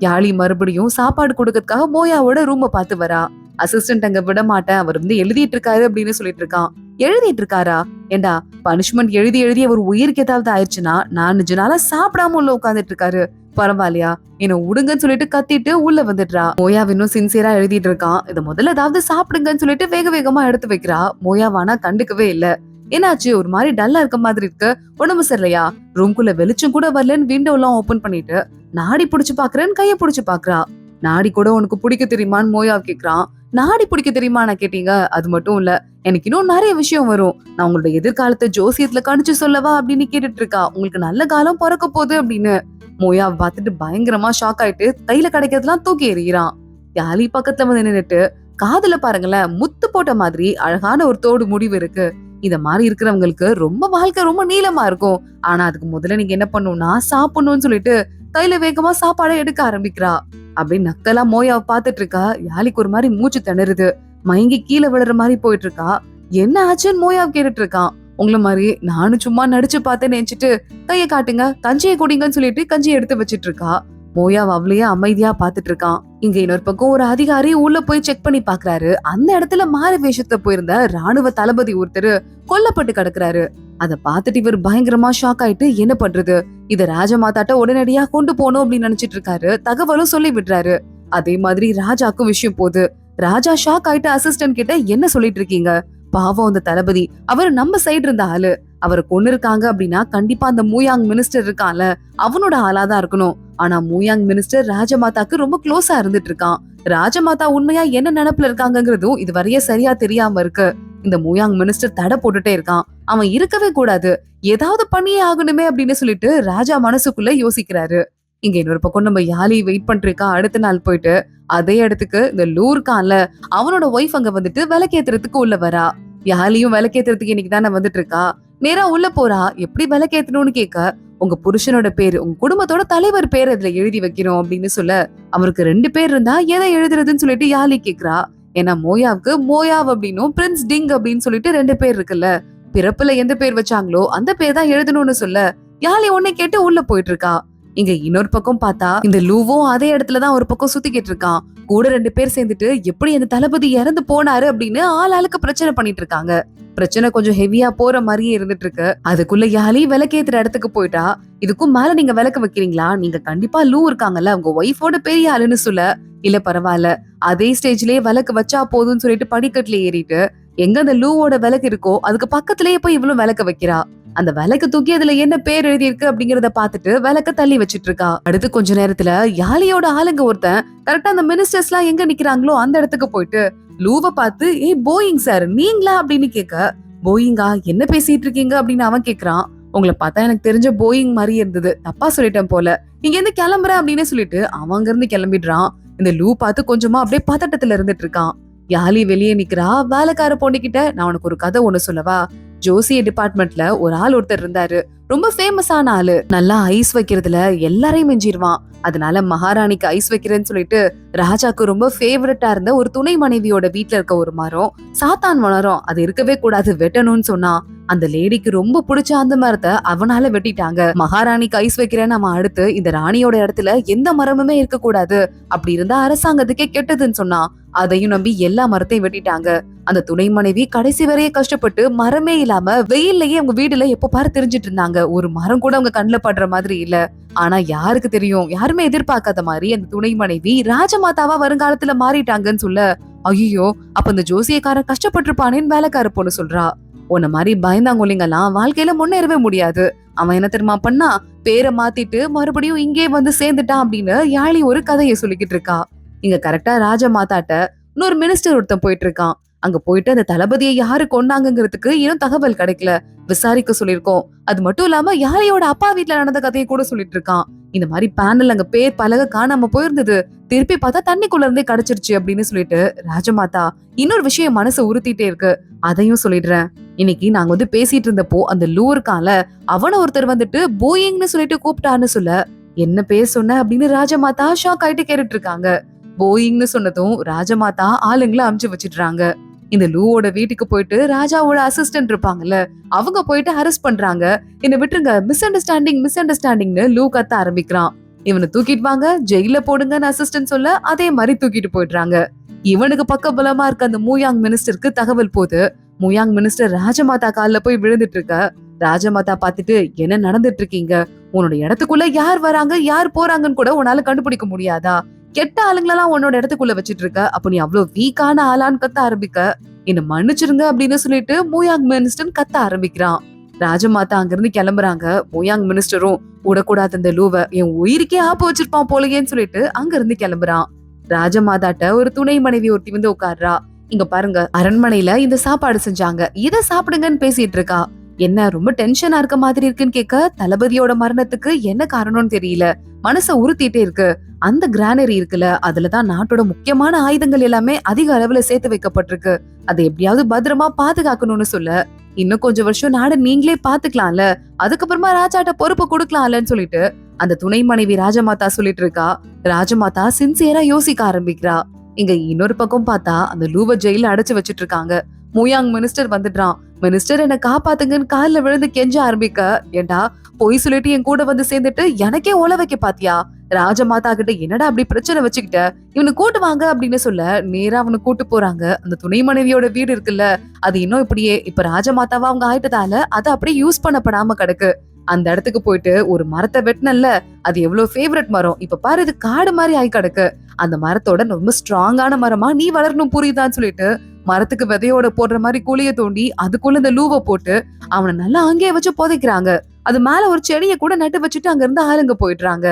யாழி மறுபடியும் சாப்பாடு கொடுக்கறதுக்காக மோயாவோட ரூம பாத்து வரா. அசிஸ்டன்ட் அங்க விட மாட்டேன், அவர் வந்து எழுதிட்டு இருக்காரு அப்படின்னு சொல்லிட்டு இருக்கான். எழுதிட்டு இருக்காரா? ஏண்டா, பனிஷ்மெண்ட் எழுதி எழுதி அவர் உயிருக்கு ஏதாவது ஆயிடுச்சுன்னா 4 நாளா சாப்பிடாம உள்ள உட்காந்துட்டு இருக்காரு, பரவாயில்லையா? என்ன உடுங்கன்னு சொல்லிட்டு கத்திட்டு உள்ள வந்துடுறா. மோயா இன்னும் சின்சியரா எழுதிட்டு இருக்கான். இத முதல்ல ஏதாவது சாப்பிடுங்கன்னு சொல்லிட்டு வேக வேகமா எடுத்து வைக்கிறா. மோயாவானா கண்டுக்கவே இல்ல. என்னாச்சு? ஒரு மாதிரி டல்லா இருக்க மாதிரி இருக்கு, உடம்பு சரியில்லையா? ரூம்குள்ள வெளிச்சம் கூட வரலன்னு விண்டோ எல்லாம் ஓபன் பண்ணிட்டு நாடி புடிச்சு பாக்குறேன்னு கைய புடிச்சு பாக்குறா. நாடி கூட உனக்கு பிடிக்க தெரியுமான்னு மோயா கேக்குறான். நாடி பிடிக்க தெரியுமா நான் கேட்டீங்க? அது மட்டும் இல்ல, எனக்கு இன்னும் நிறைய விஷயம் வரும். நான் உங்களோட எதிர்காலத்தை ஜோசியத்துல கணிச்சு சொல்லவா அப்படின்னு கேட்டுட்டு இருக்கா. உங்களுக்கு நல்ல காலம் பிறக்க போகுது அப்படின்னு. மோயா பார்த்துட்டு பயங்கரமா ஷாக் ஆயிட்டு கையில கிடைக்கிறதுலாம் தூக்கி எறிகிறான். யாழி பக்கத்துல வந்து நின்னுட்டு, காதுல பாருங்களேன், முத்து போட்ட மாதிரி அழகான ஒரு தோடு முடிவு இருக்கு. இத மாதிரி இருக்கிறவங்களுக்கு ரொம்ப வாழ்க்கை ரொம்ப நீளமா இருக்கும். ஆனா அதுக்கு முதல்ல நீங்க என்ன பண்ணணும்னா சாப்பிடணும்னு சொல்லிட்டு கையில வேகமா சாப்பாடை எடுக்க ஆரம்பிக்கிறா. அப்படின்னு நக்கலா மோயாவை பாத்துட்டு இருக்கா. யாழிக்கு ஒரு மாதிரி மூச்சு திணறுது. மயங்கி கீழே விழுற மாதிரி போயிட்டு இருக்கா. என்ன ஆச்சுன்னு மோயாவை கேட்டுட்டு இருக்கான். உங்களை மாதிரி நானும் சும்மா நடிச்சு பார்த்தேன்னு நினைச்சிட்டு கையை காட்டுங்க, கஞ்சியை குடிங்கன்னு சொல்லிட்டு கஞ்சியை எடுத்து வச்சிட்டு இருக்கா. மோயாவ் அவளையே அமைதியா பாத்துட்டு இருக்கான். இங்க இன்னொரு பக்கம் ஒரு அதிகாரி உள்ள போய் செக் பண்ணி பாக்குறாரு. அந்த இடத்துல மாறு வேஷத்தை போயிருந்த ராணுவ தளபதி ஒருத்தர் கொல்லப்பட்டு கிடக்குறாரு. அத பாத்துட்டு இவர் பயங்கரமா ஷாக் ஆயிட்டு என்ன பண்றது, இத ராஜமாதாட்ட உடனடியா கொண்டு போகணும் அப்படின்னு நினைச்சிட்டு இருக்காரு. தகவலும் சொல்லி விடுறாரு. அதே மாதிரி ராஜாக்கும் விஷயம் போகுது. ராஜா ஷாக் ஆயிட்டு அசிஸ்டன்ட் கிட்ட என்ன சொல்லிட்டு இருக்கீங்க? பாவம் அந்த தளபதி, அவர் நம்ம சைடு இருந்த ஆளு. அவரை கொண்டு இருக்காங்க அப்படின்னா கண்டிப்பா அந்த மூயாங் மினிஸ்டர் இருக்கான்ல, அவனோட ஆளாதான் இருக்கணும். ஆனா மூயாங் மினிஸ்டர் ராஜமாதாக்கு ரொம்ப க்ளோஸா இருந்துட்டு இருக்கான். ராஜமாதா உண்மையா என்ன நினைப்புல இருக்காங்கிறதும் இது வரைய சரியா தெரியாம இருக்கு. இந்த மூயாங் மினிஸ்டர் தடை போட்டுட்டே இருக்கான். அவன் இருக்கவே கூடாது, ஏதாவது பண்ணியே ஆகணுமே அப்படின்னு சொல்லிட்டு ராஜா மனசுக்குள்ள யோசிக்கிறாரு. இங்க இன்னொரு பக்கம் நம்ம யாழி வெயிட் பண்ணிட்டு இருக்கா. அடுத்த நாள் போயிட்டு அதே இடத்துக்கு இந்த லூர்கான்ல அவனோட ஒய்ஃப் அங்க வந்துட்டு விளக்கேத்துறதுக்கு உள்ள வரா. யாழியும் விளக்கேத்துறதுக்கு இன்னைக்கு தானே வந்துட்டு இருக்கா. நேரா உள்ள போறா. எப்படி விளக்கேத்தணும்னு கேட்க, உங்க புருஷனோட பேரு, உங்க குடும்பத்தோட தலைவர் பேர் அதுல எழுதி வைக்கணும் அப்படின்னு சொல்ல, அவருக்கு 2 பேர் இருந்தா எதை எழுதுறதுன்னு சொல்லிட்டு யாழி கேக்குறா. ஏன்னா மோயாவுக்கு மோயாவ் அப்படின்னும் பிரின்ஸ் டிங் அப்படின்னு சொல்லிட்டு 2 பேர் இருக்குல்ல, பிறப்புல எந்த பேர் வச்சாங்களோ அந்த பேர் தான் எழுதணும்னு சொல்ல, யாழி உன்னை கேட்டு உள்ள போயிட்டு இருக்கா. இங்க இன்னொரு பக்கம் பார்த்தா இந்த லூவும் அதே இடத்துலதான் ஒரு பக்கம் சுத்திக்கிட்டு இருக்கான். கூட 2 பேர் சேர்ந்துட்டு எப்படி அந்த தளபதி இறந்து போனாரு அப்படின்னு ஆளுக்கு பிரச்சனை பண்ணிட்டு இருக்காங்க. பிரச்சனை கொஞ்சம் ஹெவியா போற மாதிரியே இருந்துட்டு இருக்கு. அதுக்குள்ள யாழி விளக்கேத்துற இடத்துக்கு போயிட்டா. இதுக்கும் மேல நீங்க விளக்கு வைக்கிறீங்களா? நீங்க கண்டிப்பா லூ இருக்காங்கல்ல, உங்க ஒய்ஃபோட பெரிய ஆளுன்னு சொல்ல, இல்ல பரவாயில்ல அதே ஸ்டேஜ்லயே விளக்கு வச்சா போதும்னு சொல்லிட்டு படிக்கட்டுல ஏறிட்டு எங்க அந்த லூவோட விளக்கு இருக்கோ அதுக்கு பக்கத்திலேயே போய் இவ்வளவு விளக்க வைக்கிறா. அந்த விளக்கு தூக்கி அதுல என்ன பேர் எழுதி இருக்கு அப்படிங்கறத பாத்துட்டு விளக்க தள்ளி வச்சிட்டு இருக்கா. அடுத்து கொஞ்ச நேரத்துல யாழியோட ஆளுங்க ஒருத்தன் கரெக்டா அந்த மினிஸ்டர்ஸ் எல்லாம் எங்க நிக்கிறாங்களோ அந்த இடத்துக்கு போயிட்டு லூவ பார்த்து ஏய் போயிங் சார் நீங்களா அப்படின்னு கேட்க, போயிங்கா என்ன பேசிட்டு இருக்கீங்க அப்படின்னு அவன் கேக்குறான். உங்களை பார்த்தா எனக்கு தெரிஞ்ச போயிங் மாதிரி இருந்தது, தப்பா சொல்லிட்டேன் போல, இங்க இருந்து கிளம்புற அப்படின்னு சொல்லிட்டு அவங்க இருந்து கிளம்பிடுறான். இந்த லூ பார்த்து கொஞ்சமா அப்படியே பதட்டத்துல இருந்துட்டு இருக்கான். யாழி வெளியே நிக்கிறா. வேலைக்கார பொண்ணுகிட்ட நான் உனக்கு ஒரு கதை ஒண்ணு சொல்லவா, ஜோசிய டிபார்ட்மெண்ட்ல ஒரு ஆள் ஒருத்தர் இருந்தாரு, ரொம்ப ஃபேமஸான ஆளு, நல்லா ஐஸ் வைக்கிறதுல எல்லாரையும் மிஞ்சிருவான். அதனால மகாராணிக்கு ஐஸ் வைக்கிறேன்னு சொல்லிட்டு ராஜாக்கு ரொம்ப ஃபேவரட்டா இருந்த ஒரு துணை மனைவியோட வீட்டுல இருக்க ஒரு மரம், சாத்தான் மரம், அது இருக்கவே கூடாது வெட்டணும்னு சொன்னா. அந்த லேடிக்கு ரொம்ப பிடிச்ச அந்த மரத்தை அவனால வெட்டிட்டாங்க. மகாராணிக்கு ஐஸ் வைக்கிறேன்னு அவன் அடுத்து இந்த ராணியோட இடத்துல எந்த மரமுமே இருக்க கூடாது, அப்படி இருந்தா அரசாங்கத்துக்கே கெட்டதுன்னு சொன்னா. அதையும் நம்பி எல்லா மரத்தையும் வெட்டிட்டாங்க. அந்த துணை மனைவி கடைசி வரையே கஷ்டப்பட்டு மரமே இல்லாம வெயில்லயே அவங்க வீடுல எப்ப பாரு தெரிஞ்சிட்டு இருந்தாங்க. ஒரு மரம் கூட அவங்க கண்ணுல படுற மாதிரி இல்ல. ஆனா யாருக்கு தெரியும், யாருமே எதிர்பார்க்காத மாதிரி அந்த துணை மனைவி ராஜமாதாவா வருங்காலத்துல மாறிட்டாங்கன்னு சொல்ல, ஐயோ அப்ப இந்த ஜோசியக்காரன் கஷ்டப்பட்டிருப்பானேன்னு வேலைக்கார பொண்ணு சொல்றா. உன்ன மாதிரி பயந்தாங்கொல்லிங்கெல்லாம் வாழ்க்கையில முன்னேறவே முடியாது. அவன் என்ன தெரியுமா பண்ணா, பேரை மாத்திட்டு மறுபடியும் இங்கே வந்து சேர்ந்துட்டான் அப்படின்னு யாழி ஒரு கதையை சொல்லிக்கிட்டு இருக்கா. இங்க கரெக்டா ராஜமாதாட்ட இன்னொரு மினிஸ்டர் ஒருத்தன் போயிட்டு இருக்கான். அங்க போயிட்டு அந்த தளபதியை யாரு கொண்டாங்கிறதுக்கு இன்னும் தகவல் கிடைக்கல, விசாரிக்க சொல்லிருக்கோம். அது மட்டும் இல்லாம யாரையோட அப்பா வீட்டுல நடந்த கதையை கூட சொல்லிட்டு இருக்கான். இந்த மாதிரி பேனல் அங்க பேர் பலக காணாம போயிருந்தது, திருப்பி பார்த்தா தண்ணிக்குள்ள இருந்தே கிடைச்சிருச்சு அப்படின்னு சொல்லிட்டு ராஜமாதா இன்னொரு விஷயம் மனசு உறுத்திட்டே இருக்கு, அதையும் சொல்லிடுறேன். இன்னைக்கு நாங்க வந்து பேசிட்டு இருந்தப்போ அந்த லூ இருக்கான்ல, அவன ஒருத்தர் வந்துட்டு போயிங்னு சொல்லிட்டு கூப்பிட்டான்னு சொல்ல, என்ன பேர் சொன்ன அப்படின்னு ராஜமாதா ஷாக் ஆயிட்டு கேட்டுட்டு இருக்காங்க. போயிங்னு சொன்னதும் ராஜமாதா ஆளுங்களை அமுச்சு வச்சிடுறாங்க. இந்த லூவோட வீட்டுக்கு போயிட்டு ராஜாவோட அசிஸ்டன்ட் இருப்பாங்கல்ல, அவங்க போயிட்டு அரெஸ்ட் பண்றாங்க. என்ன விட்டுருங்க, மிஸ் அண்டர்ஸ்டாண்டிங்னு லூ கத்த ஆரம்பிக்கிறான். இவனை தூக்கிட்டு வாங்க, ஜெயில போடுங்கன்னு அசிஸ்டன்ட் சொல்ல அதே மாதிரி தூக்கிட்டு போயிடுறாங்க. இவனுக்கு பக்கபலமா இருக்க அந்த மூயாங் மினிஸ்டருக்கு தகவல் போது. மூயாங் மினிஸ்டர் ராஜமாதா கால்ல போய் விழுந்துட்டு இருக்க. ராஜமாதா பாத்துட்டு என்ன நடந்துட்டு இருக்கீங்க, உன்னோட இடத்துக்குள்ள யார் வராங்க யார் போறாங்கன்னு கூட உன்னால கண்டுபிடிக்க முடியாதா, கெட்ட ஆளுங்களெல்லாம் உன்னோட இடத்துக்குள்ள வச்சிட்டு இருக்க, அப்ப நீ அவ்வளவு வீக்கான ஆளான்னு கத்த ஆரம்பிக்க. என்ன மன்னிச்சிருங்க அப்படின்னு சொல்லிட்டு மூயாங் மினிஸ்டர் கத்த ஆரம்பிக்கிறான். ராஜமாதா அங்கிருந்து கிளம்புறாங்க. மூயாங் மினிஸ்டரும் விடக்கூடாது இந்த லூவ, என் உயிருக்கே ஆப்பு வச்சிருப்பான் போலயேன்னு சொல்லிட்டு அங்க இருந்து கிளம்புறான். ராஜமாதாட்ட ஒரு துணை மனைவி ஒருத்தி வந்து உட்கார்றா. இங்க பாருங்க, அரண்மனையில இந்த சாப்பாடு செஞ்சாங்க, இத சாப்பிடுங்கன்னு பேசிட்டு இருக்கா. என்ன ரொம்ப டென்ஷனா இருக்க மாதிரி இருக்குன்னு கேட்க, தளபதியோட மரணத்துக்கு என்ன காரணம்னு தெரியல, மனச உறுத்திட்டே இருக்கு. அந்த கிரானரி இருக்குல்ல, அதுலதான் நாட்டோட முக்கியமான ஆயுதங்கள் எல்லாமே அதிக அளவுல சேர்த்து வைக்கப்பட்டிருக்கு, அதை எப்படியாவது பத்திரமா பாதுகாக்கணும்னு சொல்ல, இன்னும் கொஞ்சம் வருஷம் நாடு நீங்களே பாத்துக்கலாம்ல, அதுக்கப்புறமா ராஜாட்ட பொறுப்பு கொடுக்கலாம்லன்னு சொல்லிட்டு அந்த துணை மனைவி ராஜமாதா சொல்லிட்டு இருக்கா. ராஜமாதா சின்சியரா யோசிக்க ஆரம்பிக்கிறா. இங்க இன்னொரு பக்கம் பார்த்தா அந்த லூவ ஜெயில அடைச்சு வச்சிட்டு இருக்காங்க. மூயாங் மினிஸ்டர் வந்துடுறான். மினிஸ்டர் என்ன காப்பாத்துங்கன்னு காலில் விழுந்து கெஞ்ச ஆரம்பிக்க, ஏண்டா பொய் சொல்லிட்டு என் கூட வந்து சேர்ந்துட்டு எனக்கே ஓல வைக்க பாத்தியா, ராஜமாதா கிட்ட என்னடா அப்படி பிரச்சனை வச்சுக்கிட்ட, இவனு கூட்டு வாங்க அப்படின்னு சொல்ல நேரா அவனு கூட்டு போறாங்க. அந்த துணை மனைவியோட வீடு இருக்குல்ல, அது இன்னும் இப்படியே இப்ப ராஜமாதாவா அவங்க ஆயிட்டதால அதை அப்படியே யூஸ் பண்ணப்படாம கிடக்கு. அந்த இடத்துக்கு போயிட்டு ஒரு மரத்தை வெட்டினல்ல, அது எவ்வளவு ஃபேவரட் மரம், இப்ப பாரு இது காடு மாதிரி ஆகி கிடக்கு, அந்த மரத்தோட ரொம்ப ஸ்ட்ராங்கான மரமா நீ வளரணும் புரியுதான்னு சொல்லிட்டு மரத்துக்கு விதையோட போடுற மாதிரி குழிய தோண்டி அதுக்குள்ள இந்த லூவ போட்டு அவனை நல்லா அங்கேயே வச்சு புதைக்கிறாங்க. அது மேல ஒரு செடியை கூட நட்டு வச்சுட்டு அங்க இருந்து ஆளுங்க போயிடுறாங்க.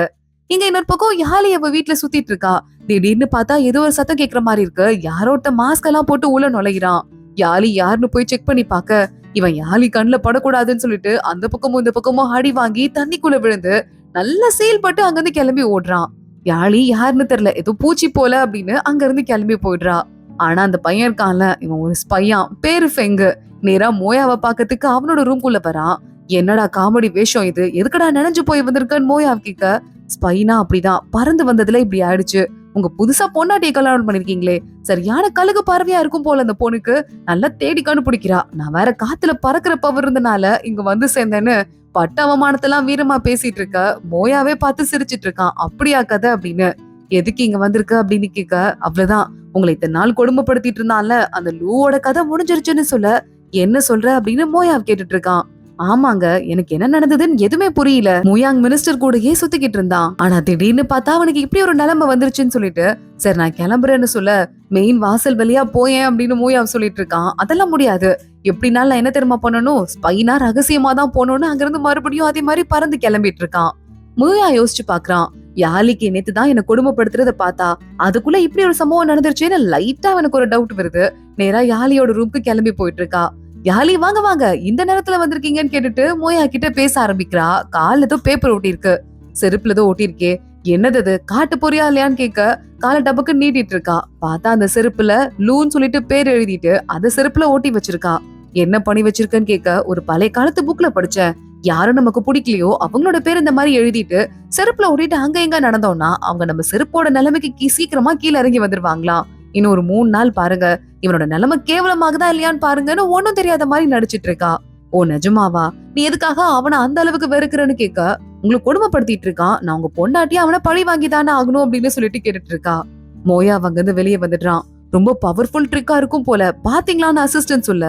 இங்க இன்னொரு பக்கம் யாழி அவ வீட்டுல சுத்திட்டு இருக்கா. திடீர்னு பார்த்தா ஏதோ ஒரு சத்தம் கேட்கற மாதிரி இருக்கு. யாரோட்ட மாஸ்க் எல்லாம் போட்டு உள்ள நுழைகிறான். யாழி யாருன்னு போய் செக் பண்ணி பாக்க, இவன் யாழி கண்ணுல படக்கூடாதுன்னு சொல்லிட்டு அந்த பக்கமும் இந்த பக்கமும் அடி வாங்கி தண்ணிக்குள்ள விழுந்து நல்லா சீல் பட்டு அங்கிருந்து கிளம்பி ஓடுறான். யாழி யாருன்னு தெரியல, ஏதோ பூச்சி போல அப்படின்னு அங்க இருந்து கிளம்பி போயிடுறா. ஆனா அந்த பையன் இருக்கான்ல, இவன் ஒரு ஸ்பையான், பேரு ஃபெங்கு. நேரா மோயாவை பாக்கிறதுக்கு அவனோட ரூம்குள்ள வரான். என்னடா காமெடி வேஷம் இது, எதுக்கடா நினைஞ்சு போய் வந்திருக்கன்னு மோயாவை கேட்க, ஸ்பைனா அப்படிதான் பறந்து வந்ததுல இப்படி ஆயிடுச்சு, உங்க புதுசா பொண்டாட்டியை கல்யாணம் பண்ணிருக்கீங்களே, சரியான கழுகு பார்வையா இருக்கும் போல அந்த பொண்ணுக்கு, நல்லா தேடி கண்டுபிடிக்கிறா, நான் வேற காத்துல பறக்கிற பவர் இருந்தனால இங்க வந்து சேர்ந்தேன்னு பட்ட அவமானத்தெல்லாம் வீரமா பேசிட்டு இருக்க. மோயாவே பார்த்து சிரிச்சிட்டு இருக்கான். அப்படியா கதை அப்படின்னு, எதுக்கு இங்க வந்திருக்க அப்படின்னு கேட்க, அவ்வளவுதான் உங்களை இத்தனை நாள் கொடுமைப்படுத்திட்டு இருந்தான்ல அந்த லூவோட கதை முடிஞ்சிருச்சுன்னு சொல்ல, என்ன சொல்ற அப்படின்னு மோயாவ் கேட்டுட்டு இருக்கான். ஆமாங்க, எனக்கு என்ன நடந்ததுன்னு எதுவுமே புரியல. மூயாங் மினிஸ்டர் கூடயே சுத்திக்கிட்டு இருந்தான். ஆனா திடீர்னு பார்த்தா அவனுக்கு இப்படி ஒரு நிலைமை வந்துருச்சுன்னு சொல்லிட்டு, சரி நான் கிளம்புறேன்னு சொல்ல, மெயின் வாசல் வழியா போயேன் அப்படின்னு மூயாவ் சொல்லிட்டு இருக்கான். அதெல்லாம் முடியாது. எப்படினாலும் நான் என்ன தெரியுமா பண்ணணும், ஸ்பைனா ரகசியமா தான் போகணும்னு அங்கிருந்து மறுபடியும் அதே மாதிரி பறந்து கிளம்பிட்டு இருக்கான். மூயா யோசிச்சு பாக்குறான். யாழிக்கு நேத்து தான் என்ன கொடுமைப்படுத்துறத பார்த்தா, அதுக்குள்ள இப்படி ஒரு சம்பவம் நடந்துருச்சுன்னு லைட்டா அவனுக்கு ஒரு டவுட் வருது. நேரா யாழியோட ரூம்க்கு கிளம்பி போயிட்டு இருக்கா. யாழி வாங்க வாங்க, இந்த நேரத்துல வந்திருக்கீங்கன்னு கேட்டுட்டு மோயா கிட்ட பேச ஆரம்பிக்கிறா. கால்ல ஏதோ பேப்பர் ஒட்டி இருக்கு, செருப்புல ஏதோ ஒட்டி இருக்கே, என்னது அது, காட்டு போறியா இல்லையான்னு கேட்க காலை டபுக்கு நீட்டிட்டு இருக்கா. பார்த்தா அந்த செருப்புல லூன்னு சொல்லிட்டு பேர் எழுதிட்டு அத செருப்புல ஓட்டி வச்சிருக்கா. என்ன பண்ணி வச்சிருக்கன்னு கேட்க, ஒரு பழைய காலத்து புக்ல படிச்சேன், யாரும் நமக்கு பிடிக்கலையோ அவங்களோட பேர் இந்த மாதிரி எழுதிட்டு செருப்புல ஓட்டிட்டு அங்க எங்க நடந்தோம்னா அவங்க நம்ம செருப்போட நிலைமைக்கு சீக்கிரமா கீழே இறங்கி வந்துருவாங்களாம். இன்னும் ஒரு 3 நாள் பாருங்க, இவனோட நிலைமை கேவலமாகதா இல்லையான்னு பாருங்கன்னு ஒண்ணும் தெரியாத மாதிரி நடிச்சிட்டு இருக்கா. ஓ நிஜமாவா, நீ எதுக்காக அவனை அந்த அளவுக்கு வெறுக்கிறன்னு கேட்க, உங்களுக்கு கொடுமைப்படுத்திட்டு இருக்கான், நான் உங்க பொண்டாட்டி அவனை பழி வாங்கிதானே ஆகணும் அப்படின்னு சொல்லிட்டு கேட்டுட்டு இருக்கா. மோயா அங்கிருந்து வெளியே வந்துடுறான். ரொம்ப பவர்ஃபுல் ட்ரிக்கா இருக்கும் போல, பாத்தீங்களான்னு அசிஸ்டன்ட் சொல்ல,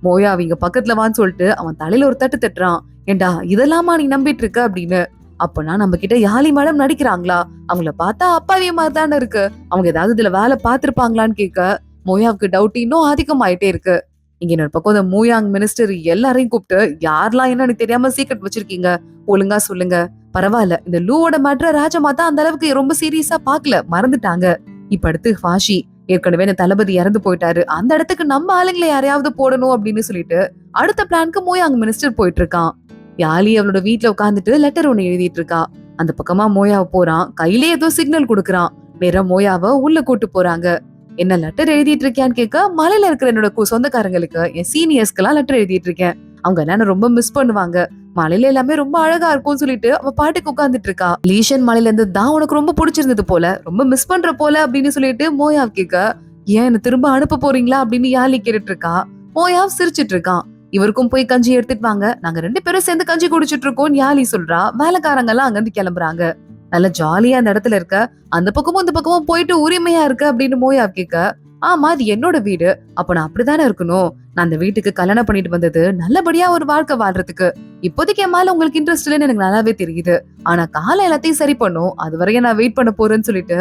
மோயா அவங்க பக்கத்துல வான்னு சொல்லிட்டு அவன் தலையில ஒரு தட்டு தட்டுறான். ஏண்டா இதெல்லாமா நீ நம்பிட்டு இருக்க அப்படின்னு. அப்பனா நம்ம கிட்ட யாழி மேடம் நடிக்கிறாங்களா, அவங்கள பார்த்தா அப்பாவிய மாதிரி தானே இருக்கு, அவங்க ஏதாவது இதுல வேலை பார்த்திருப்பாங்களான்னு கேட்க மோயாவுக்கு டவுட் இன்னும் அதிகமாயிட்டே இருக்கு. இங்க இன்னொரு பக்கம் இந்த மூயாங் மினிஸ்டர் எல்லாரையும் கூப்பிட்டு, யாரெல்லாம் என்னன்னு தெரியாம சீக்ரெட் வச்சிருக்கீங்க, ஒழுங்கா சொல்லுங்க. பரவாயில்ல, இந்த லூவோட மேட்ர ராஜமாதா அந்த அளவுக்கு ரொம்ப சீரியஸா பாக்கல, மறந்துட்டாங்க. இப்ப அடுத்து வாஷி, ஏற்கனவே இந்த தளபதி இறந்து போயிட்டாரு, அந்த இடத்துக்கு நம்ம ஆளுங்களை யாரையாவது போடணும் அப்படின்னு சொல்லிட்டு அடுத்த பிளானுக்கு மூயாங் மினிஸ்டர் போயிட்டு இருக்கான். யாழி அவளோட வீட்டுல உட்காந்துட்டு லெட்டர் ஒண்ணு எழுதிட்டு இருக்கா. அந்த பக்கமா மோயாவை போறான், கையிலே ஏதோ சிக்னல் கொடுக்கறான். நேரா மோயாவை உள்ள கூட்டு போறாங்க. என்ன லெட்டர் எழுதிட்டு இருக்கியான்னு கேட்க, மலையில இருக்கிற என்னோட சொந்தக்காரங்களுக்கு, என் சீனியர்ஸ்க்கு எல்லாம் லெட்டர் எழுதிட்டு இருக்கேன், அவங்க என்ன ரொம்ப மிஸ் பண்ணுவாங்க, மலையில எல்லாமே ரொம்ப அழகா இருக்கும்னு சொல்லிட்டு அவ பாட்டுக்கு உட்காந்துட்டு இருக்கா. லீஷன் மலையில இருந்து தான் உனக்கு ரொம்ப பிடிச்சிருந்தது போல, ரொம்ப மிஸ் பண்ற போல அப்படின்னு சொல்லிட்டு மோயாவ் கேட்க, ஏன் என்ன திரும்ப அனுப்ப போறீங்களா அப்படின்னு யாழி கேட்டுட்டு இருக்கா. மோயாவ் சிரிச்சிட்டு இருக்கான். இவருக்கும் போய் கஞ்சி எடுத்துட்டு வாங்க, நாங்க 2 பேரும் சேர்ந்து கஞ்சி குடிச்சிட்டு இருக்கோம் யாழி சொல்றா. வேலைக்காரங்க எல்லாம் அங்க இருந்து கிளம்புறாங்க. நல்ல ஜாலியா அந்த இடத்துல இருக்க, அந்த பக்கமும் இந்த பக்கமும் போயிட்டு உரிமையா இருக்கு அப்படின்னு மோயா கேட்க, ஆமா அது என்னோட வீடு, அப்ப நான் அப்படித்தானே இருக்கணும், நான் அந்த வீட்டுக்கு கல்யாணம் பண்ணிட்டு வந்தது நல்லபடியா ஒரு வாழ்க்கை வாழ்றதுக்கு, இப்போதைக்கு என் மேல உங்களுக்கு இன்ட்ரெஸ்ட் இல்லைன்னு எனக்கு நல்லாவே தெரியுது, ஆனா காலம் எல்லாத்தையும் சரி பண்ணும், அது வரைக்கும் நான் வெயிட் பண்ண போறேன்னு சொல்லிட்டு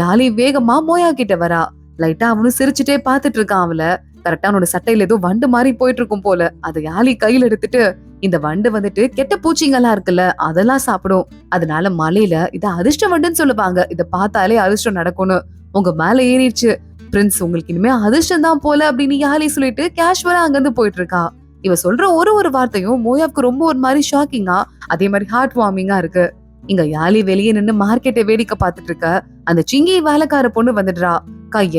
யாழி வேகமா மோயா கிட்ட வரா. லைட்டா அவனும் சிரிச்சுட்டே பாத்துட்டு இருக்கான் அவள. கரெக்டா அவனோட சட்டையில ஏதோ வண்டு மாதிரி போயிட்டு இருக்கும் போல, அதை யாழி கையில எடுத்துட்டு, இந்த வண்டு வந்துட்டு கெட்ட பூச்சிங்கெல்லாம் இருக்குல்ல அதெல்லாம் சாப்பிடும், அதனால மலையில இத அதிர்ஷ்ட வண்டுன்னு சொல்லுவாங்க, இத பார்த்தாலே அதிர்ஷ்டம் நடக்கும்னு, உங்க மேல ஏறிடுச்சு பிரின்ஸ், உங்களுக்கு இனிமே அதிர்ஷ்டம் தான் போல அப்படின்னு யாழி சொல்லிட்டு கேஷுவலா அங்கிருந்து போயிட்டு இருக்கா. இவ சொல்ற ஒரு வார்த்தையும் மோயாவுக்கு ரொம்ப ஒரு மாதிரி ஷாக்கிங்கா, அதே மாதிரி ஹார்ட் வார்மிங்கா இருக்கு. இங்க யாழி வெளியே நின்னு மார்க்கெட்டை வேடிக்கை பார்த்துட்டு இருக்க, அந்த சிங்கி வேலைக்கார பொண்ணு வந்துடுறா.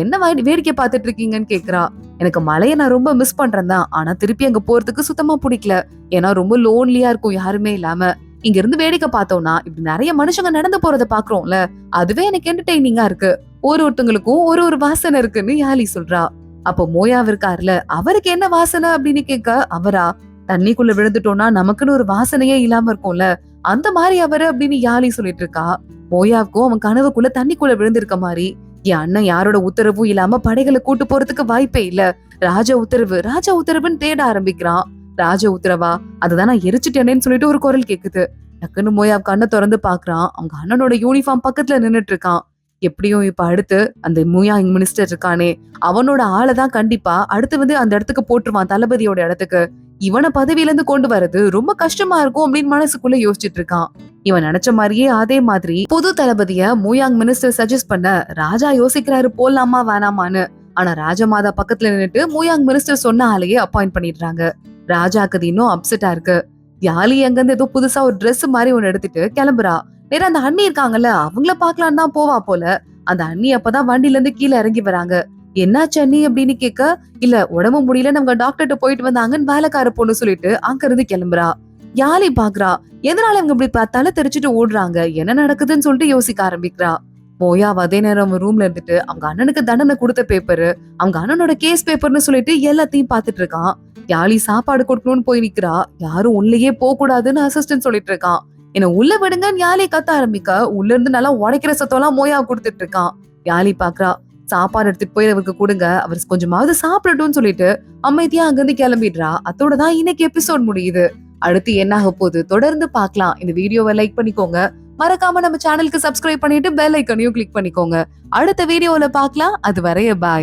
என்ன வேடிக்கை பார்த்துட்டு இருக்கீங்கன்னு கேக்குறா. எனக்கு மலையை நான் ரொம்ப மிஸ் பண்றேன் தான், ஆனா திருப்பி அங்க போறதுக்கு சுத்தமா பிடிக்கல, ஏன்னா ரொம்ப லோன்லியா இருக்கும் யாருமே இல்லாம, இங்க இருந்து வேடிக்கை பார்த்தோம்னா இப்படி நிறைய மனுஷங்க நடந்து போறதை பாக்குறோம்ல, அதுவே எனக்கு என்டர்டெய்னிங்கா இருக்கு, ஒருத்தங்களுக்கும் ஒரு வாசனை இருக்குன்னு யாழி சொல்றா. அப்போ மோயாவ் இருக்காருல, அவருக்கு என்ன வாசனை அப்படின்னு கேட்க, அவரா, தண்ணிக்குள்ள விழுந்துட்டோம்னா நமக்குன்னு ஒரு வாசனையே இல்லாம இருக்கும்ல, அந்த மாதிரி அவரு அப்படின்னு யாழி சொல்லிட்டு இருக்கா. மோயாவுக்கும் அவன் கனவுக்குள்ள தண்ணிக்குள்ள விழுந்திருக்க மாதிரி, என் அண்ணன் யாரோட உத்தரவும் இல்லாம படைகளை கூட்டு போறதுக்கு வாய்ப்பே இல்ல, ராஜ உத்தரவுன்னு தேட ஆரம்பிக்கிறான். ராஜ உத்தரவா, அதுதான் நான் எரிச்சுட்டேனேன்னு சொல்லிட்டு ஒரு குரல் கேக்குது. டக்குன்னு மோயாவ் கண்ணை திறந்து பாக்குறான். அவங்க அண்ணனோட யூனிஃபார்ம் பக்கத்துல நின்னுட்டு இருக்கான். எப்படியும் இப்ப அடுத்து அந்த மூயாங் மினிஸ்டர் இருக்கானே, அவனோட ஆளை தான் கண்டிப்பா அடுத்து வந்து அந்த இடத்துக்கு போட்டுருவான், தளபதியோட இடத்துக்கு. இவனை பதவியில இருந்து கொண்டு வர்றது ரொம்ப கஷ்டமா இருக்கும் அப்படின்னு மனசுக்குள்ள யோசிச்சுட்டு இருக்கான். இவன் நினைச்ச மாதிரியே அதே மாதிரி புது தளபதிய மூயாங் மினிஸ்டர் சஜஸ்ட் பண்ண ராஜா யோசிக்கிறாரு போலாமா வேணாமான்னு. ஆனா ராஜமாதா பக்கத்துல நின்னுட்டு மூயாங் மினிஸ்டர் சொன்ன ஆளையே அப்பாயிண்ட் பண்ணிடுறாங்க. ராஜாக்கு அது இன்னும் அப்செட்டா இருக்கு. யாழி அங்க இருந்து ஏதோ புதுசா ஒரு ட்ரெஸ் மாதிரி ஒண்ணு எடுத்துட்டு கிளம்புறா. நேரா அந்த அண்ணி இருக்காங்கல்ல, அவங்கள பாக்கலான்னு தான் போவா போல. அந்த அண்ணி அப்பதான் வண்டில இருந்து கீழே இறங்கி வராங்க. என்னாச்சு அண்ணி அப்படின்னு கேட்க, இல்ல உடம்பு முடியல, நம்ம டாக்டர்கிட்ட போயிட்டு வந்தாங்கன்னு வேலைக்கார பொண்ணு சொல்லிட்டு அங்க இருந்து கிளம்புறா. யாழி பாக்குறா, எதனால இவங்க இப்படி தலை தெரிச்சுட்டு ஓடுறாங்க, என்ன நடக்குதுன்னு சொல்லிட்டு யோசிக்க ஆரம்பிக்கிறா. மோயாவ் அதே நேரம் ரூம்ல இருந்துட்டு அவங்க அண்ணனுக்கு தண்டனை கொடுத்த பேப்பரு, அவங்க அண்ணனோட கேஸ் பேப்பர்னு சொல்லிட்டு எல்லாத்தையும் பாத்துட்டு இருக்கான். யாழி சாப்பாடு கொடுக்கணும்னு போய் நிக்கிறா. யாரும் உள்ளேயே போக கூடாதுன்னு அசிஸ்டன்ட் சொல்லிட்டு இருக்கான். என்ன உள்ள விடுங்கன்னு யாழி கத்த ஆரம்பிக்க, உள்ள இருந்து நல்லா உடைக்கிற சத்தம் எல்லாம் மோயாவ் கொடுத்துட்டு இருக்கான். யாழி பாக்குறா, சாப்பாடு எடுத்துட்டு போய் அவருக்கு கொடுங்க, அவர் கொஞ்சமாவது சாப்பிடட்டும்னு சொல்லிட்டு அமைதியா அங்கிருந்து கிளம்பிடுறா. அதோட தான் இன்னைக்கு எபிசோட் முடியுது. அடுத்து என்ன ஆக போகுது தொடர்ந்து பார்க்கலாம். இந்த வீடியோவை லைக் பண்ணிக்கோங்க. மறக்காம நம்ம சேனலுக்கு சப்ஸ்கிரைப் பண்ணிட்டு பெல் ஐக்கனையும் கிளிக் பண்ணிக்கோங்க. அடுத்த வீடியோல பார்க்கலாம். அது வரைய பாய்.